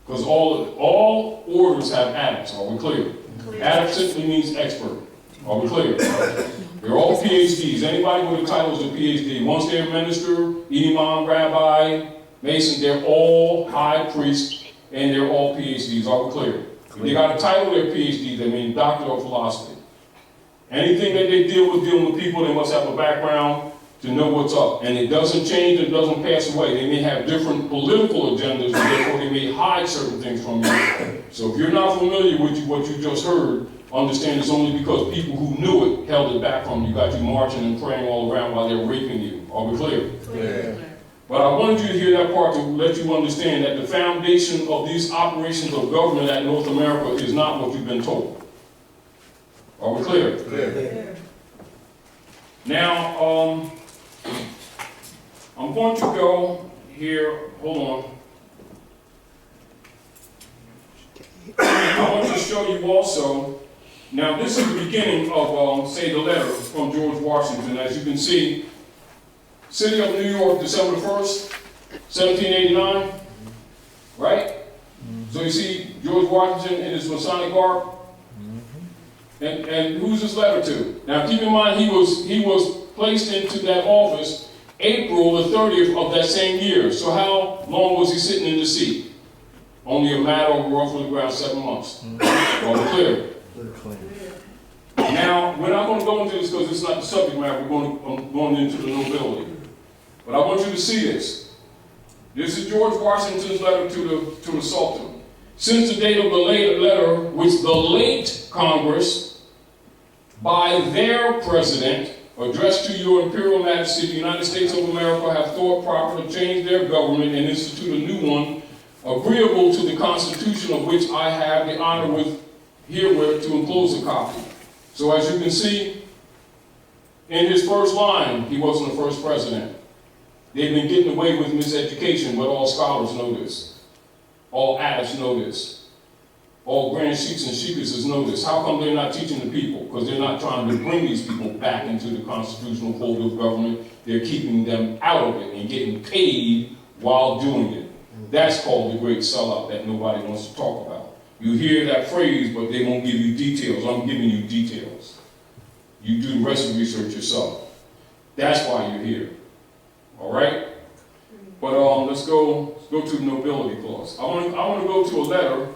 because all orders have adepts. Are we clear? Adept simply means expert. Are we clear? They're all PhDs. Anybody with a title is a PhD. Once they're a minister, imam, rabbi, mason, they're all high priests, and they're all PhDs. Are we clear? If they got a title, they're PhD. They mean doctor of philosophy. Anything that they dealing with people, they must have a background to know what's up. And it doesn't change, it doesn't pass away. They may have different political agendas, and therefore they may hide certain things from you. So if you're not familiar with what you just heard, understand it's only because people who knew it held it back from you, got you marching and praying all around while they're raping you. Are we clear? Clear. But I wanted you to hear that part to let you understand that the foundation of these operations of government at North America is not what you've been told. Are we clear? Clear. Now, I'm going to go here, hold on. I want to show you also, now this is the beginning of, say, the letter from George Washington. As you can see, City of New York, December 1st, 1789, right? So you see George Washington in his Masonic garb. And who's this letter to? Now keep in mind he was placed into that office April the 30th of that same year. So how long was he sitting in the seat? Only a matter of roughly around 7 months. All clear? Now, we're not going to go into this because it's not the subject matter. I'm going into the nobility. But I want you to see this. This is George Washington's letter to the Sultan. Since the date of the letter, which the late Congress, by their President, addressed to your Imperial Majesty, the United States of America, have thought proper to change their government and institute a new one, agreeable to the Constitution of which I have the honor herewith to enclose a copy. So as you can see, in his first line, he wasn't the first president. They've been getting away with miseducation, but all scholars know this. All adepts know this. All grand sheiks and sheikesses know this. How come they're not teaching the people? Because they're not trying to bring these people back into the constitutional fold of government. They're keeping them out of it and getting paid while doing it. That's called the great sellout that nobody wants to talk about. You hear that phrase, but they won't give you details. I'm giving you details. You do the rest of the research yourself. That's why you're here. All right? But let's go to the nobility clause. I want to go to a letter.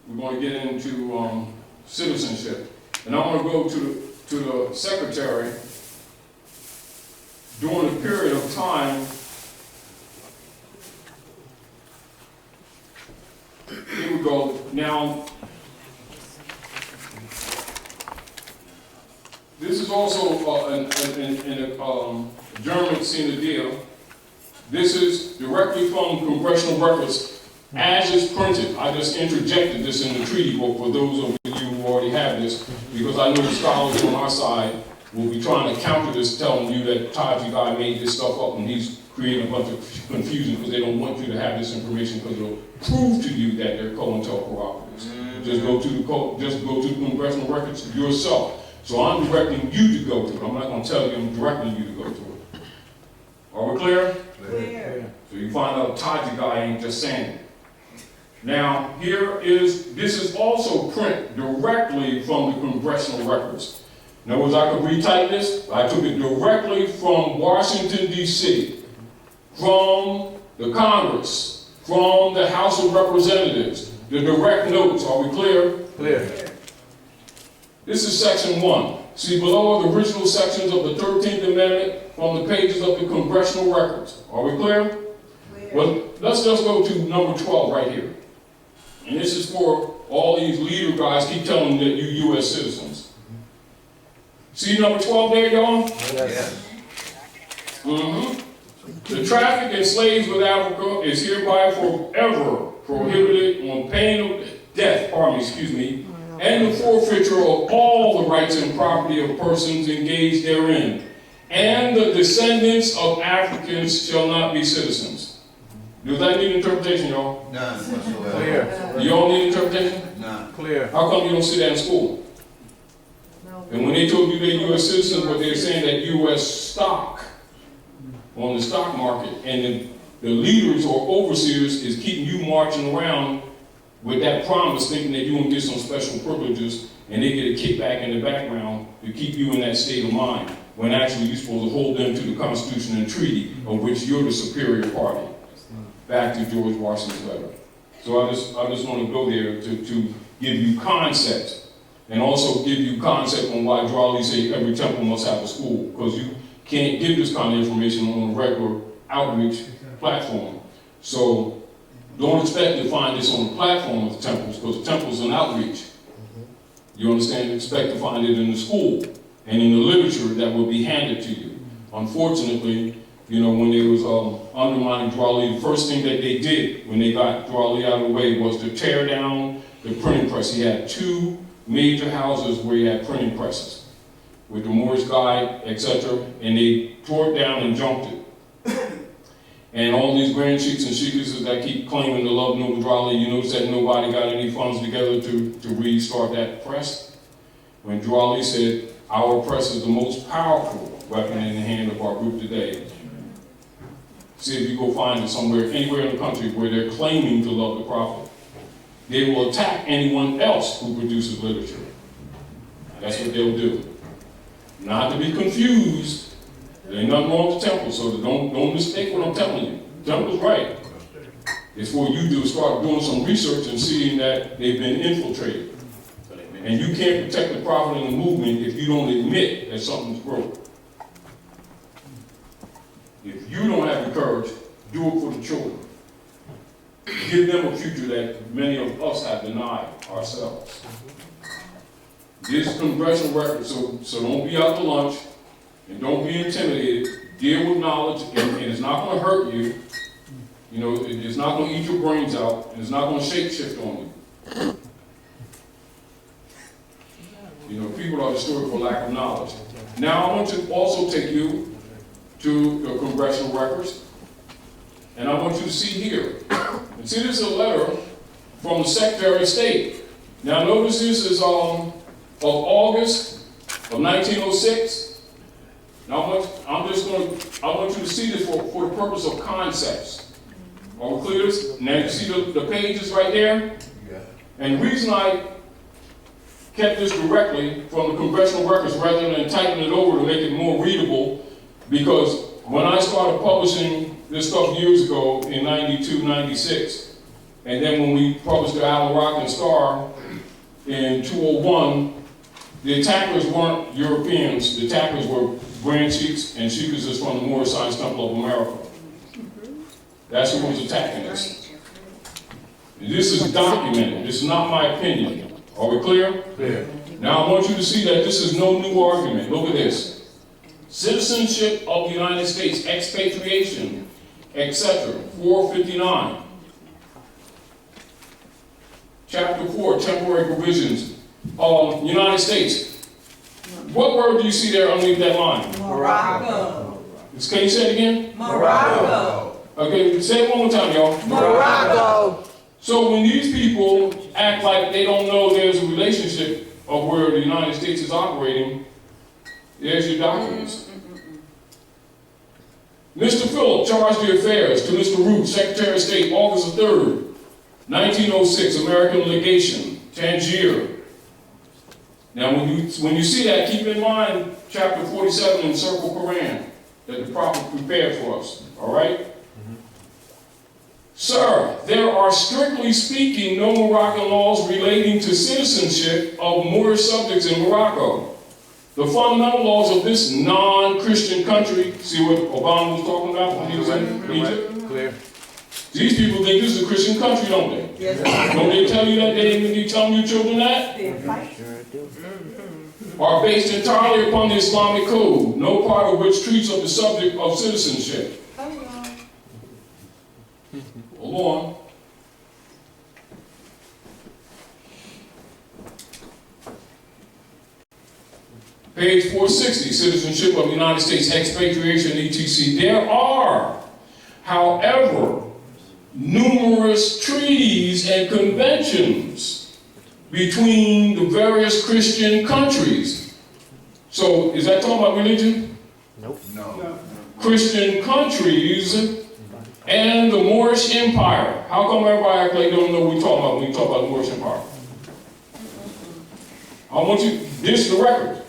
We're going to get into citizenship, and I want to go to the secretary during a period of time. Here we go. Now, this is also in a German Synodea. This is directly from congressional records as it's printed. I just interjected this in the treaty book for those of you who already have this, because I know the scholars on our side will be trying to counter this, telling you that Taji guy made this stuff up and he's creating a bunch of confusion because they don't want you to have this information because it'll prove to you that they're COINTELPRO-operatives. Just go to the congressional records yourself. So I'm directing you to go to it. I'm not going to tell you, I'm directing you to go to it. Are we clear? Clear. So you find out Taji guy ain't just saying it. Now, this is also print directly from the congressional records. In other words, I could retype this. I took it directly from Washington, D.C., from the Congress, from the House of Representatives, the direct notes. Are we clear? Clear. This is section 1. See below are the original sections of the 13th Amendment from the pages of the congressional records. Are we clear? Clear. Well, let's just go to number 12 right here. And this is for all these leader guys keep telling that you U.S. citizens. See number 12 there, y'all? Yes. The traffic in slaves with Africa is hereby forever prohibited on pain of death, and the forfeiture of all the rights and property of persons engaged therein. And the descendants of Africans shall not be citizens. Does that need interpretation, y'all? None whatsoever. Clear. You all need interpretation? None. Clear. How come you don't see that in school? No. And when they told you they're U.S. citizens, but they're saying that U.S. stock on the stock market, and the leaders or overseers is keeping you marching around with that promise, thinking that you're going to get some special privileges, and they get a kickback in the background to keep you in that state of mind, when actually you're supposed to hold them to the Constitution and Treaty, of which you're the superior party. Back to George Washington's letter. So I just want to go there to give you concept, and also give you concept on why Drawley say every temple must have a school, because you can't give this kind of information on a regular outreach platform. So don't expect to find this on the platform of the temples, because the temples are an outreach. You understand? Expect to find it in the school and in the literature that will be handed to you. Unfortunately, you know, when they was undermining Drawley, the first thing that they did when they got Drawley out of the way was to tear down the printing press. He had 2 major houses where he had printing presses with the Moorish guide, etc., and they tore it down and junked it. And all these grand sheiks and sheikesses that keep claiming to love Noble Drawley, you notice that nobody got any funds together to restart that press. When Drawley said, our press is the most powerful weapon in the hand of our group today. See if you go find it somewhere, anywhere in the country where they're claiming to love the prophet. They will attack anyone else who produces literature. That's what they'll do. Not to be confused, there ain't nothing wrong with the temple, so don't mistake what I'm telling you. The temple's right. It's for you to start doing some research and seeing that they've been infiltrated. And you can't protect the prophet and the movement if you don't admit that something's broke. If you don't have the courage, do it for the children. Give them a future that many of us have denied ourselves. This is congressional record, so don't be out to lunch and don't be intimidated. Deal with knowledge, and it's not going to hurt you. You know, it's not going to eat your brains out, and it's not going to shape-shift on you. You know, people are destroyed for lack of knowledge. Now I want to also take you to the congressional records, and I want you to see here. And see, this is a letter from the Secretary of State. Now notice this is of August of 1906. Now I want you to see this for the purpose of concepts. Are we clear? Now you see the pages right there? Yeah. And the reason I kept this directly from the congressional records rather than typing it over to make it more readable, because when I started publishing this stuff years ago in 92, 96, and then when we published the Owl Rock and Star in 201, the attackers weren't Europeans. The attackers were Grand Sheiks and Sheikhs from the Moorish Science Temple of America. That's who was attacking us. This is documented. This is not my opinion. Are we clear? Clear. Now I want you to see that this is no new argument. Look at this. Citizenship of the United States, expatriation, etc. 459. Chapter 4, temporary provisions. United States. What word do you see there underneath that line? Morocco. Can you say it again? Morocco. Okay, say it one more time, y'all. Morocco. So when these people act like they don't know there's a relationship of where the United States is operating, there's your documents. Mr. Phillip charged the affairs to Mr. Root, Secretary of State, August 3rd, 1906, American Legation, Tangier. Now when you see that, keep in mind chapter 47 in the Circle Quran that the Prophet prepared for us, all right? Sir, there are strictly speaking no Moroccan laws relating to citizenship of Moorish subjects in Morocco. The fundamental laws of this non-Christian country, see what Obama was talking about when he was in Egypt? Clear. These people think this is a Christian country, don't they? Yes. Don't they tell you that? They even tell your children that? Are based entirely upon the Islamic code, no part of which treats of the subject of citizenship. Hold on. Page 460, Citizenship of the United States, Expatriation, etc. There are, however, numerous treaties and conventions between the various Christian countries. So, is that talking about religion? No. Christian countries and the Moorish Empire. How come everybody act like they don't know what we're talking about when we talk about the Moorish Empire? I want you, this is the record.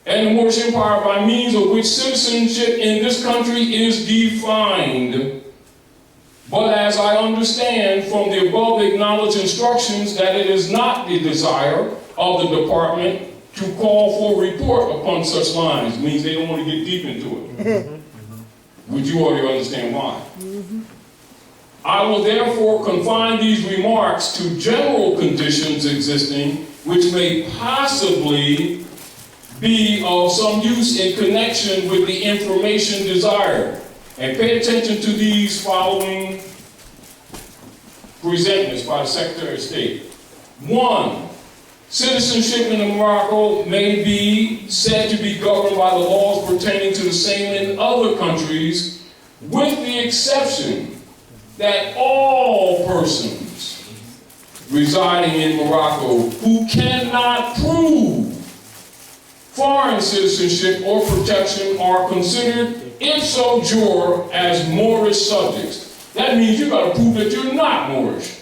And the Moorish Empire, by means of which citizenship in this country is defined. But as I understand from the above acknowledged instructions that it is not the desire of the department to call for a report upon such lines, means they don't want to get deep into it. Would you already understand why? I will therefore confine these remarks to general conditions existing, which may possibly be of some use in connection with the information desired. And pay attention to these following presentments by the Secretary of State. 1. Citizenship in Morocco may be said to be governed by the laws pertaining to the same in other countries, with the exception that all persons residing in Morocco who cannot prove foreign citizenship or protection are considered ipso jure as Moorish subjects. That means you got to prove that you're not Moorish.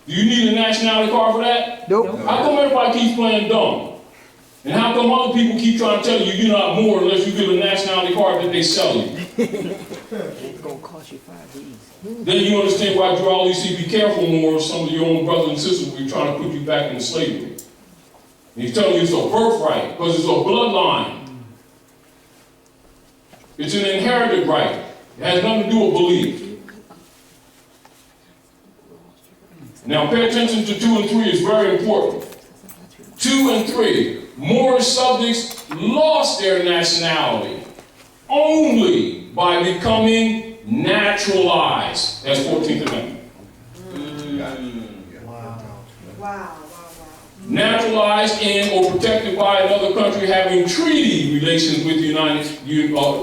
Do you need a nationality card for that? Nope. How come everybody keeps playing dumb? And how come other people keep trying to tell you you're not Moor unless you get a nationality card that they sell you? It's gonna cost you 5 days. Then you understand why you always say be careful, Moor, some of your own brothers and sisters will be trying to put you back into slavery. And he's telling you it's a birthright, because it's a bloodline. It's an inherited right. It has nothing to do with belief. Now pay attention to 2 and 3, it's very important. 2 and 3, Moorish subjects lost their nationality only by becoming naturalized. That's 14th Amendment. Wow. Naturalized in or protected by another country having treaty relations with the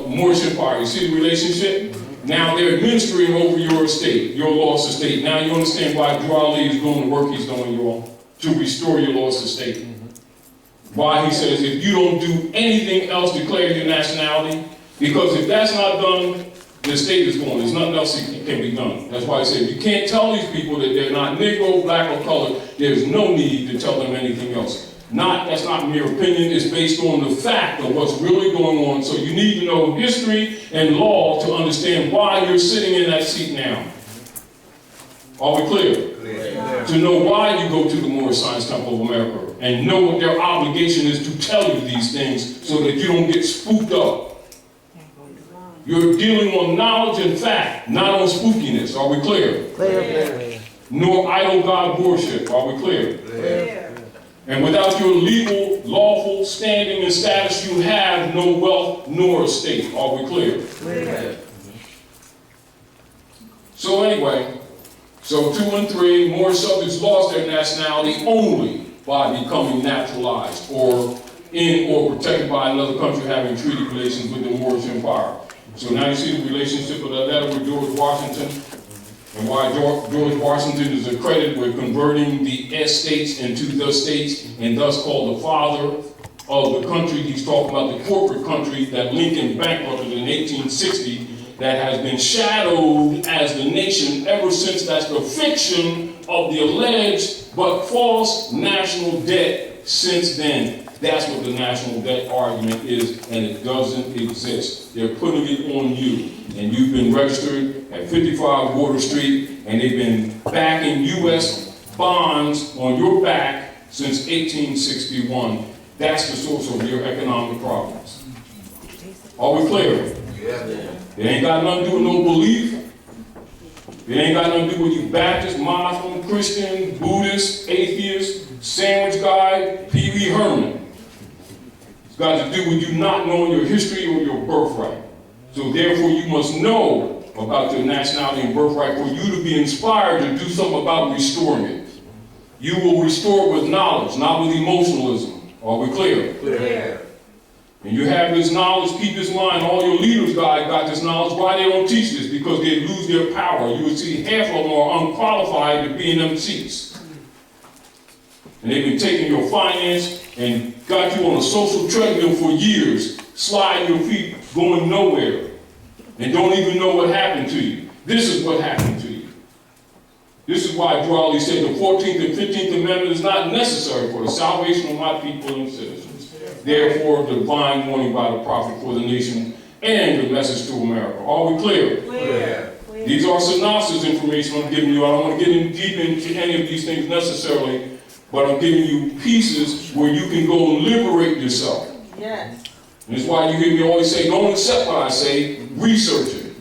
Moorish Empire. You see the relationship? Now they're administering over your estate, your lost estate. Now you understand why Drew Ali is doing the work he's doing, y'all, to restore your lost estate. Why he says if you don't do anything else, declare your nationality, because if that's not done, the estate is gone. There's nothing else that can be done. That's why I said you can't tell these people that they're not Negro, black, or colored. There's no need to tell them anything else. That's not mere opinion. It's based on the fact of what's really going on. So you need to know history and law to understand why you're sitting in that seat now. Are we clear? Clear. To know why you go to the Moorish Science Temple of America and know what their obligation is to tell you these things so that you don't get spooked up. You're dealing on knowledge and fact, not on spookiness. Are we clear? Clear. Nor idol God worship. Are we clear? Clear. And without your legal, lawful standing and status, you have no wealth nor estate. Are we clear? Clear. So anyway, so 2 and 3, Moorish subjects lost their nationality only by becoming naturalized or protected by another country having treaty relations with the Moorish Empire. So now you see the relationship of that letter with George Washington, and why George Washington is accredited with converting the estates into the states, and thus called the father of the country. He's talking about the corporate country that Lincoln bankrupted in 1860, that has been shadowed as the nation ever since. That's the fiction of the alleged but false national debt since then. That's what the national debt argument is, and it doesn't exist. They're putting it on you, and you've been registered at 55 Water Street, and they've been backing U.S. bonds on your back since 1861. That's the source of your economic problems. Are we clear? Yeah. It ain't got nothing to do with no belief. It ain't got nothing to do with you Baptist, Muslim, Christian, Buddhist, atheist, sandwich guy, Pee Wee Herman. It's got to do with you not knowing your history or your birthright. So therefore you must know about your nationality and birthright for you to be inspired to do something about restoring it. You will restore it with knowledge, not with emotionalism. Are we clear? Clear. And you have this knowledge, keep this in mind, all your leaders, guys, got this knowledge. Why they don't teach this? Because they lose their power. You would see half of them are unqualified to be in them seats. And they've been taking your finance and got you on a social treadmill for years, sliding your feet, going nowhere, and don't even know what happened to you. This is what happened to you. This is why Drawley said the 14th and 15th Amendment is not necessary for the salvation of my people and citizens. Therefore, divine warning by the prophet for the nation and the message to America. Are we clear? Clear. These are synopsis information I'm giving you. I don't want to get in deep into any of these things necessarily, but I'm giving you pieces where you can go and liberate yourself. Yes. And that's why you hear me always say, don't accept what I say, research it.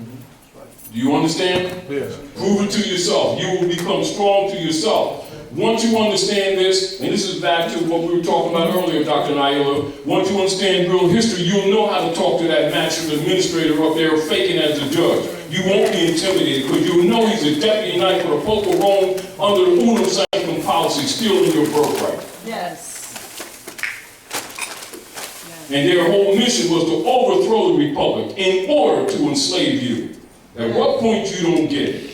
Do you understand? Yes. Prove it to yourself. You will become strong to yourself. Once you understand this, and this is back to what we were talking about earlier, Dr. Naila, once you understand real history, you'll know how to talk to that matchroom administrator up there faking as a judge. You won't be intimidated because you'll know he's a deputy knight for the Pope of Rome under the unum sanctum policy, stealing your birthright. Yes. And their whole mission was to overthrow the republic in order to enslave you. At what point you don't get it?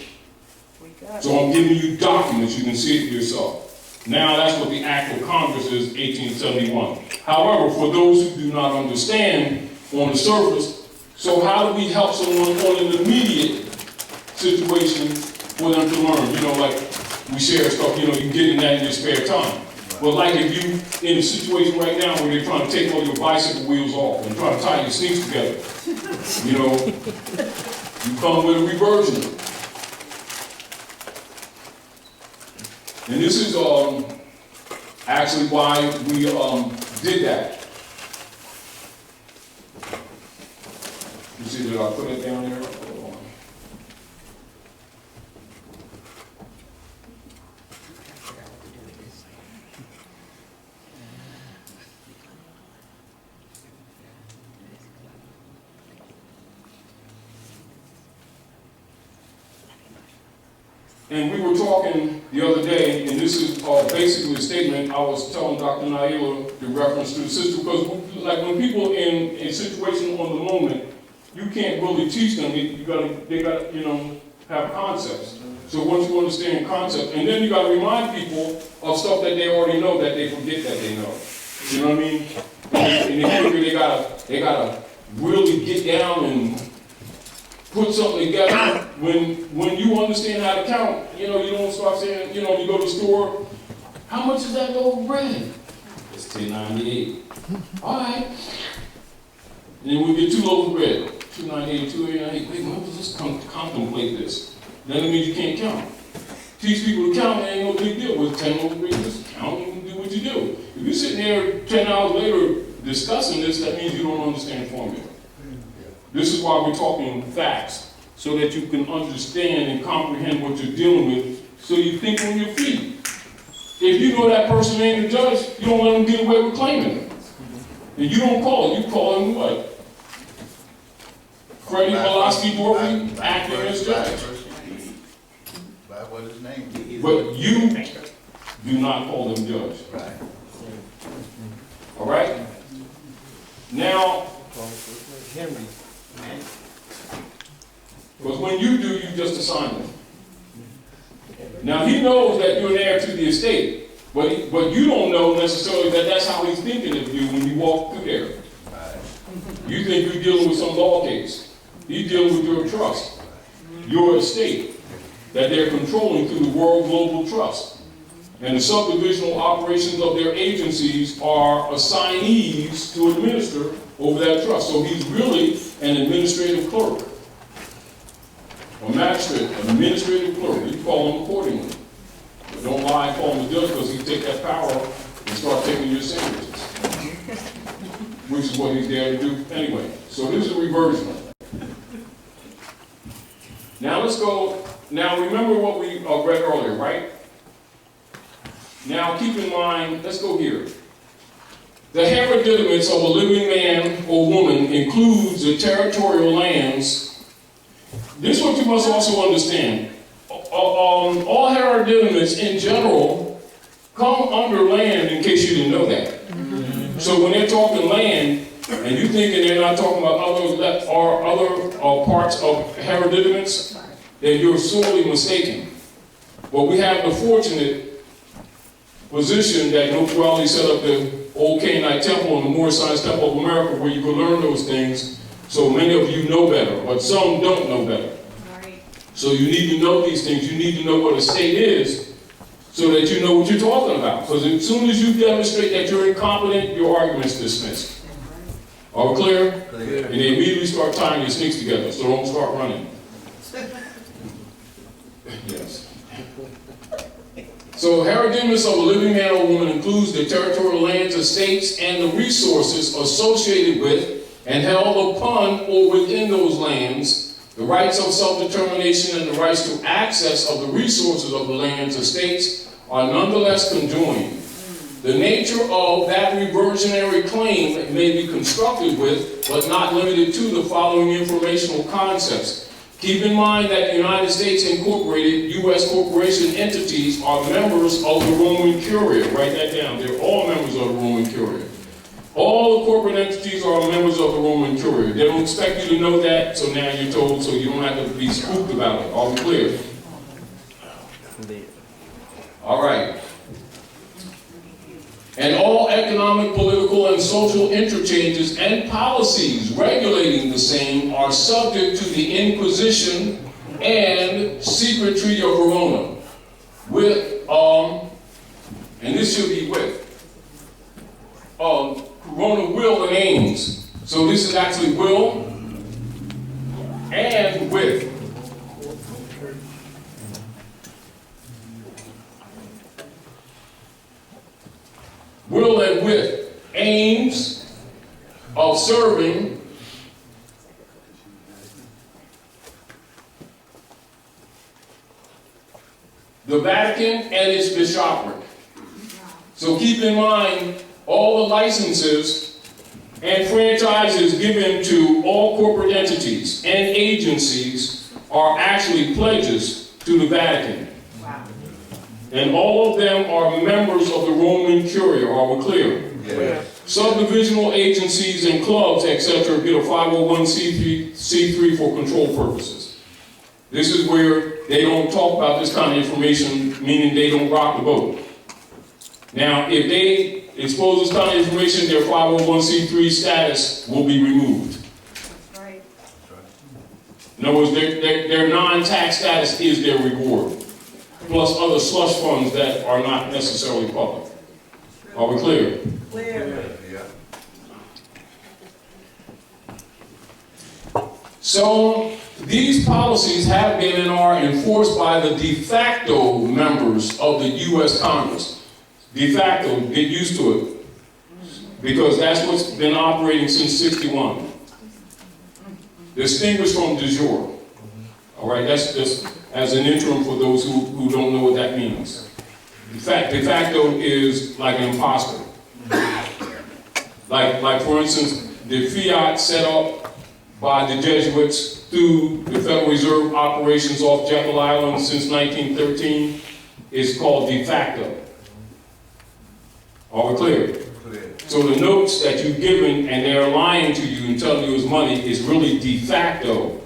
So I'm giving you documents, you can see it yourself. Now that's what the Act of Congress is, 1871. However, for those who do not understand on the surface, so how do we help someone on an immediate situation for them to learn? You know, like we share stuff, you know, you get in that in your spare time. But like if you in a situation right now where they're trying to take all your bicycle wheels off and trying to tie your sneaks together, you know, you come with a reversion. And this is actually why we did that. You see that I put it down there? Hold on. And we were talking the other day, and this is basically a statement I was telling Dr. Naila in reference to the system, because like when people in a situation on the moment, you can't really teach them. They gotta, you know, have concepts. So once you understand concepts, and then you gotta remind people of stuff that they already know that they forget that they know. You know what I mean? And they figure they gotta really get down and put something together. When you understand how to count, you know, you don't start saying, you know, you go to the store, how much is that loaf of bread? It's $10.98. All right. And then we get 2 loaves of bread, $2.98, $2.88. Wait, when does this contemplate this? Then it means you can't count. Teach people to count, ain't no big deal. With 10 loaves of bread, just count and do what you do. If you're sitting there 10 hours later discussing this, that means you don't understand formula. This is why we're talking facts, so that you can understand and comprehend what you're dealing with, so you think on your feet. If you know that person ain't a judge, you don't let them get away with claiming it. And you don't call it, you call him what? Freddie Pulaski Dorothy, acting as judge. By what his name is. But you Do not call them judge. Right. All right? Now, because when you do, you just assign them. Now, he knows that you're an heir to the estate, but you don't know necessarily that that's how he's thinking of you when you walk through there. You think you're dealing with some law case. He's dealing with your trust, your estate, that they're controlling through the World Global Trust. And the subdivisional operations of their agencies are assignees to administer over that trust. So he's really an administrative clerk. A magistrate, an administrative clerk. You call him accordingly. But don't lie and call him a judge, because he take that power and start taking your sentences. Which is what he's there to do anyway. So this is a reversion. Now let's go. Now remember what we read earlier, right? Now keep in mind, let's go here. The hereditaments of a living man or woman includes the territorial lands. This is what you must also understand. All hereditaments in general come under land, in case you didn't know that. So when they're talking land, and you're thinking they're not talking about other parts of hereditaments, then you're sorely mistaken. But we have the fortunate position that Notuali set up the old Canaanite temple and the Moorish Science Temple of America, where you can learn those things. So many of you know better, but some don't know better. Right. So you need to know these things. You need to know what a state is, so that you know what you're talking about. Because as soon as you demonstrate that you're incompetent, your argument's dismissed. Are we clear? Clear. And they immediately start tying your sneaks together, so don't start running. Yes. So hereditaments of a living man or woman includes the territorial lands, estates, and the resources associated with and held upon or within those lands, the rights of self-determination and the rights to access of the resources of the lands, estates, are nonetheless conjoined. The nature of that reversionary claim may be constructed with, but not limited to, the following informational concepts. Keep in mind that the United States Incorporated, U.S. corporation entities are members of the Roman Curia. Write that down. They're all members of the Roman Curia. All the corporate entities are members of the Roman Curia. They don't expect you to know that, so now you're told, so you don't have to be spooked about it. Are we clear? All right. And all economic, political, and social interchanges and policies regulating the same are subject to the imposition and secret treaty of Verona. With, and this should be with, Verona will and aims. So this is actually will and with. Will and with aims of serving the Vatican and its bishopric. So keep in mind, all the licenses and franchises given to all corporate entities and agencies are actually pledges to the Vatican. And all of them are members of the Roman Curia. Are we clear? Yes. Subdivisional agencies and clubs, etc., get a 501c3 for control purposes. This is where they don't talk about this kind of information, meaning they don't rock the boat. Now, if they expose this kind of information, their 501c3 status will be removed. That's right. In other words, their non-tax status is their reward, plus other slush funds that are not necessarily public. Are we clear? Clear. Yeah. So these policies have been and are enforced by the de facto members of the U.S. Congress. De facto, get used to it, because that's what's been operating since '61. Distinguished from de jure. All right, that's just as an interim for those who don't know what that means. De facto is like an imposter. Like for instance, the fiat set up by the Jesuits through the Federal Reserve operations off Jekyll Island since 1913 is called de facto. Are we clear? Clear. So the notes that you've given and they're lying to you and telling you it's money is really de facto.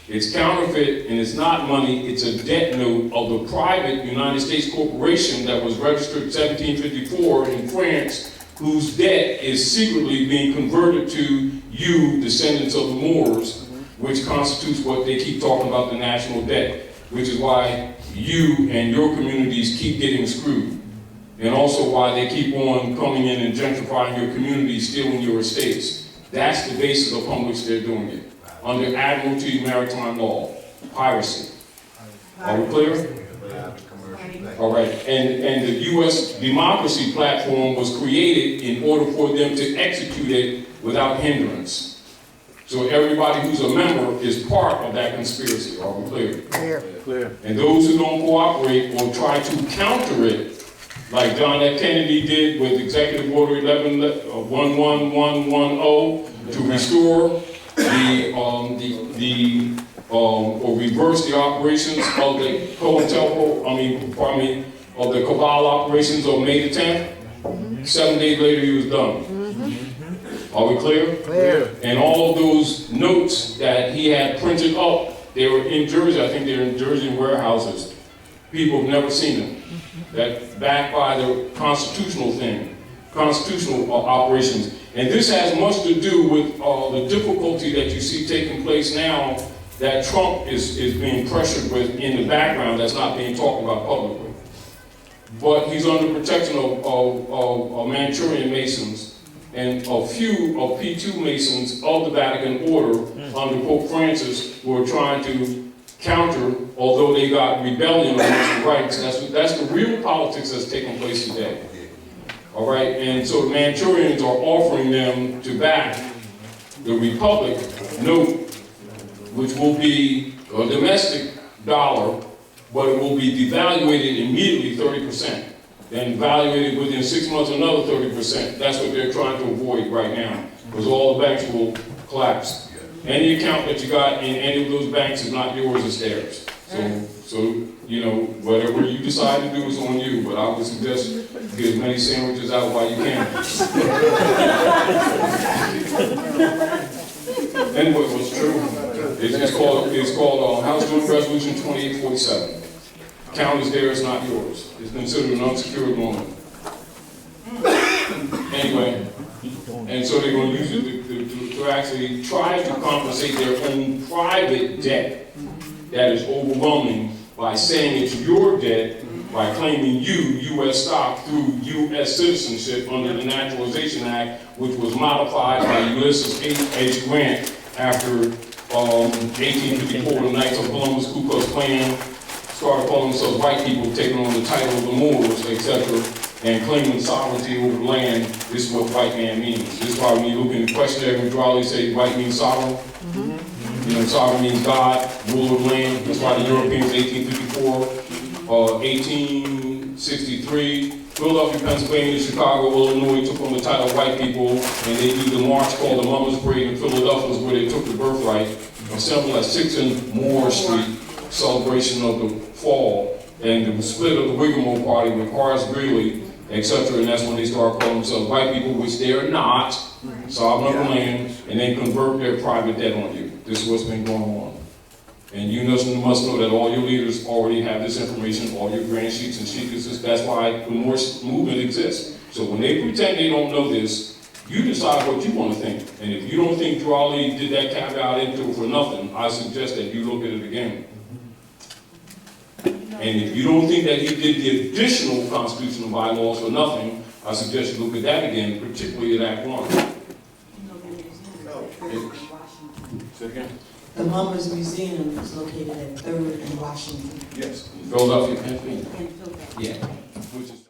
It's counterfeit and it's not money, it's a debt note of the private United States corporation that was registered 1754 in France, whose debt is secretly being converted to you, descendants of the Moors, which constitutes what they keep talking about, the national debt, which is why you and your communities keep getting screwed. And also why they keep on coming in and gentrifying your communities, stealing your estates. That's the basis upon which they're doing it. Under Admiralty Maritime Law, piracy. Are we clear? All right, and the U.S. democracy platform was created in order for them to execute it without hindrance. So everybody who's a member is part of that conspiracy. Are we clear? Clear. And those who don't cooperate or try to counter it, like John F. Kennedy did with Executive Order 11110 to restore or reverse the operations of the of the Cabal operations on May the 10th. 7 days later, he was done. Are we clear? Clear. And all of those notes that he had printed up, they were in Jersey. I think they're in Jersey warehouses. People have never seen them. That's backed by the constitutional operations. And this has much to do with the difficulty that you see taking place now that Trump is being pressured with in the background that's not being talked about publicly. But he's under protection of Manchurian Masons and a few of P2 Masons of the Vatican Order under Pope Francis who are trying to counter, although they got rebellion against the rights. That's the real politics that's taking place today. All right, and so the Manchurians are offering them to back the Republic note, which will be a domestic dollar, but it will be devaluated immediately 30%. Then evaluated within 6 months another 30%. That's what they're trying to avoid right now, because all the banks will collapse. Any account that you got in any of those banks is not yours, it's theirs. So you know, whatever you decide to do is on you, but I would suggest get as many sandwiches out while you can. Anyway, what's true? It's called House Joint Resolution 2847. Account is theirs, not yours. It's considered an unsecured loan. Anyway, and so they're going to use it to actually try to compensate their own private debt that is overwhelming by saying it's your debt by claiming you, U.S. stock, through U.S. citizenship under the Naturalization Act, which was modified by Ulysses H. Grant after 1854, the Knights of Columbus, Ku Klux Klan, started calling themselves white people, taking on the title of the Moors, etc., and claiming sovereignty over the land. This is what white man means. This is why when you look in the questionnaire, when Raleigh say white means sovereign, you know, sovereign means God, ruler of land. That's why the Europeans, 1854, 1863, Philadelphia, Pennsylvania, Chicago, Illinois took on the title of white people, and they do the march called the Mummers Parade in Philadelphia, where they took the birthright, assembled at 6 and Moore Street, celebration of the fall, and the split of the Whigamo Party with Horace Greeley, etc., and that's when they start calling themselves white people, which they are not, sovereign of the land, and then convert their private debt on you. This is what's been going on. And you must know that all your leaders already have this information, all your grand sheets and sheets. That's why the Moorish movement exists. So when they pretend they don't know this, you decide what you want to think. And if you don't think Raleigh did that caveat into it for nothing, I suggest that you look at it again. And if you don't think that he did the additional constitutional bylaws for nothing, I suggest you look at that again, particularly at Act 1. Say again? The Mummers Museum is located at 3rd and Washington. Yes. Philadelphia, Pennsylvania. Yeah. Which is